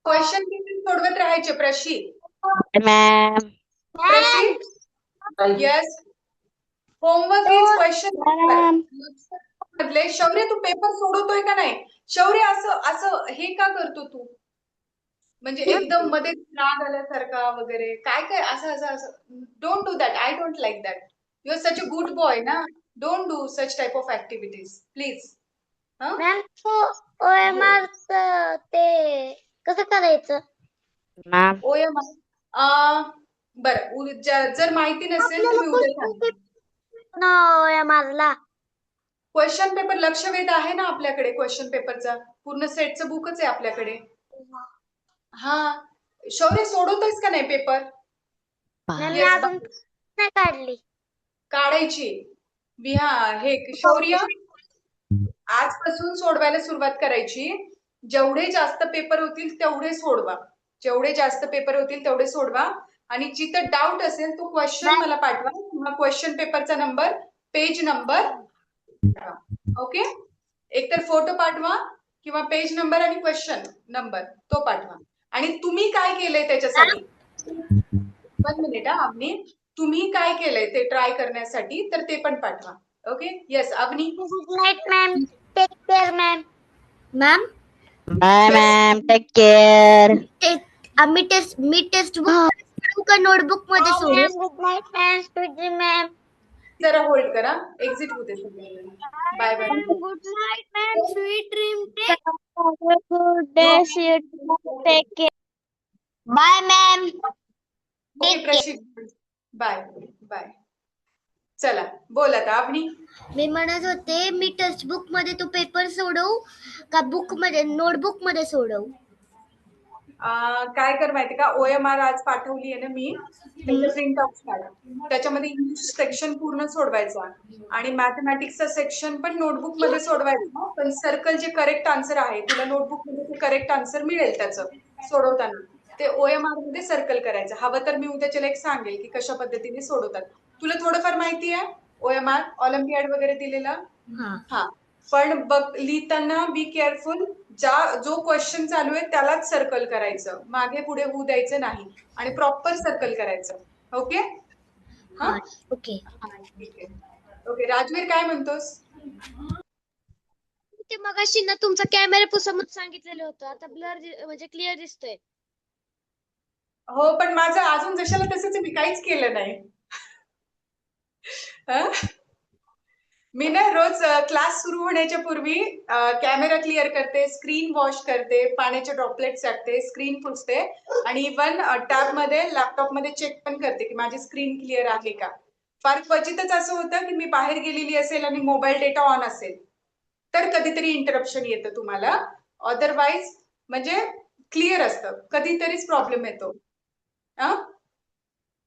[SPEAKER 1] क्वेश्चन पेपर सोडवत राहायचे Prashi.
[SPEAKER 3] Ma'am
[SPEAKER 1] Prashik yes homework is question मधले शौर्य तू पेपर सोडवतोय का नाही शौर्य असं असं हे का करतो तू म्हणजे एकदम मध्ये राग आल्यासारखा वगैरे काय काय असं असं असं don't do that I don't like that you are such a good boy ना don't do such type of activities please
[SPEAKER 2] ma'am OMR ते कसं करायचं?
[SPEAKER 3] मॅम
[SPEAKER 1] ओएम बरं जर माहिती नसेल तर मी उद्या सांगेन
[SPEAKER 2] OMR ला
[SPEAKER 1] क्वेश्चन पेपर लक्षवेध आहे ना आपल्याकडे क्वेश्चन पेपरचा पूर्ण सेटचं बुकच आहे आपल्याकडे हा शौर्य सोडवतोयस का नाही पेपर
[SPEAKER 2] मॅम मी
[SPEAKER 1] Yes,
[SPEAKER 2] अजून नाही काढली.
[SPEAKER 1] काढायची हे शौर्य आजपासून सोडवायला सुरुवात करायची जेवढे जास्त पेपर होतील तेवढे सोडवा जेवढे जास्त पेपर होतील तेवढे सोडवा आणि जिथं डाऊट असेल तो क्वेश्चन मला पाठवा किंवा क्वेश्चन पेपरचा नंबर पेज नंबर ओके एकतर फोटो पाठवा किंवा पेज नंबर आणि क्वेश्चन नंबर तो पाठवा आणि तुम्ही काय केलंय त्याच्यासाठी 1 मिनिट अवनी तुम्ही काय केलंय ते ट्राय करण्यासाठी तर ते पण पाठवा okay yes Avani
[SPEAKER 2] good night ma'am take care ma'am.
[SPEAKER 4] Ma'am
[SPEAKER 3] bye ma'am take care.
[SPEAKER 4] आम्ही टेक्स्ट बुक का नोटबुक मध्ये सोडू
[SPEAKER 2] good night ma'am sweet dream ma'am.
[SPEAKER 1] जरा होल्ड करा एक्झिट होते bye bye
[SPEAKER 4] good night ma'am sweet dream
[SPEAKER 5] good day see you take care.
[SPEAKER 2] Bye ma'am.
[SPEAKER 1] Okay Prashik bye bye चला बोल आता अवनी
[SPEAKER 4] मी म्हणत होते मी टेक्स्ट बुक मध्ये तो पेपर सोडवू का बुक मध्ये नोटबुक मध्ये सोडवू
[SPEAKER 1] काय कर माहिती का OMR आज पाठवली आहे ना मी त्याचं प्रिंट आउट काढा त्याच्यामध्ये इंग्लिश सेक्शन पूर्ण सोडवायचा आणि मॅथमॅटिक्सचा सेक्शन पण नोटबुक मध्ये सोडवायचा पण सर्कल जे करेक्ट आन्सर आहे तुला नोटबुक मध्ये करेक्ट आन्सर मिळेल त्याचं सोडवताना ते OMR मध्ये सर्कल करायचं हवं तर मी उद्याच्या एक सांगेल की कशा पद्धतीने सोडवतात तुला थोडंफार माहिती आहे OMR ऑलिम्पियाड वगैरे दिलेला हा पण बघ लिहिताना बी केअरफुल जो क्वेश्चन चालू आहे त्यालाच सर्कल करायचं मागे पुढे होऊ द्यायचं नाही आणि प्रॉपर सर्कल करायचं ओके हा
[SPEAKER 4] ओके
[SPEAKER 1] ठीक आहे ओके राजवीर काय म्हणतोस
[SPEAKER 6] ते मगाशी ना तुमचा कॅमेरा समोर सांगितलेलं होतं आता ब्लर म्हणजे क्लिअर दिसतोय.
[SPEAKER 1] हो पण माझं अजून जशाला तसंच मी काहीच केलं नाही मी ना रोज क्लास सुरू होण्याच्या पूर्वी कॅमेरा क्लिअर करते स्क्रीन वॉश करते पाण्याचे ड्रॉपलेट्स टाकते स्क्रीन पुसते आणि इव्हन टॅब मध्ये लॅपटॉप मध्ये चेक पण करते की माझी स्क्रीन क्लिअर आहे का फार क्वचितच असं होतं की मी बाहेर गेलेली असेल आणि मोबाईल डेटा ऑन असेल तर कधीतरी इंटरप्शन येतं तुम्हाला अदरवाईज म्हणजे क्लिअर असतं कधीतरीच प्रॉब्लेम येतो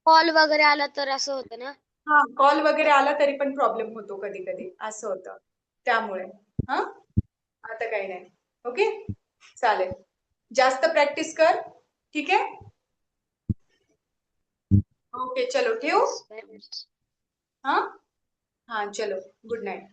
[SPEAKER 6] कॉल वगैरे आला तर असं होतं ना.
[SPEAKER 1] हा कॉल वगैरे आला तरी पण प्रॉब्लेम होतो कधी कधी असं होतं त्यामुळे हा आता काही नाही ओके चालेल जास्त प्रॅक्टिस कर ठीक आहे ओके चलो ठेवू हा हा चलो गुड नाईट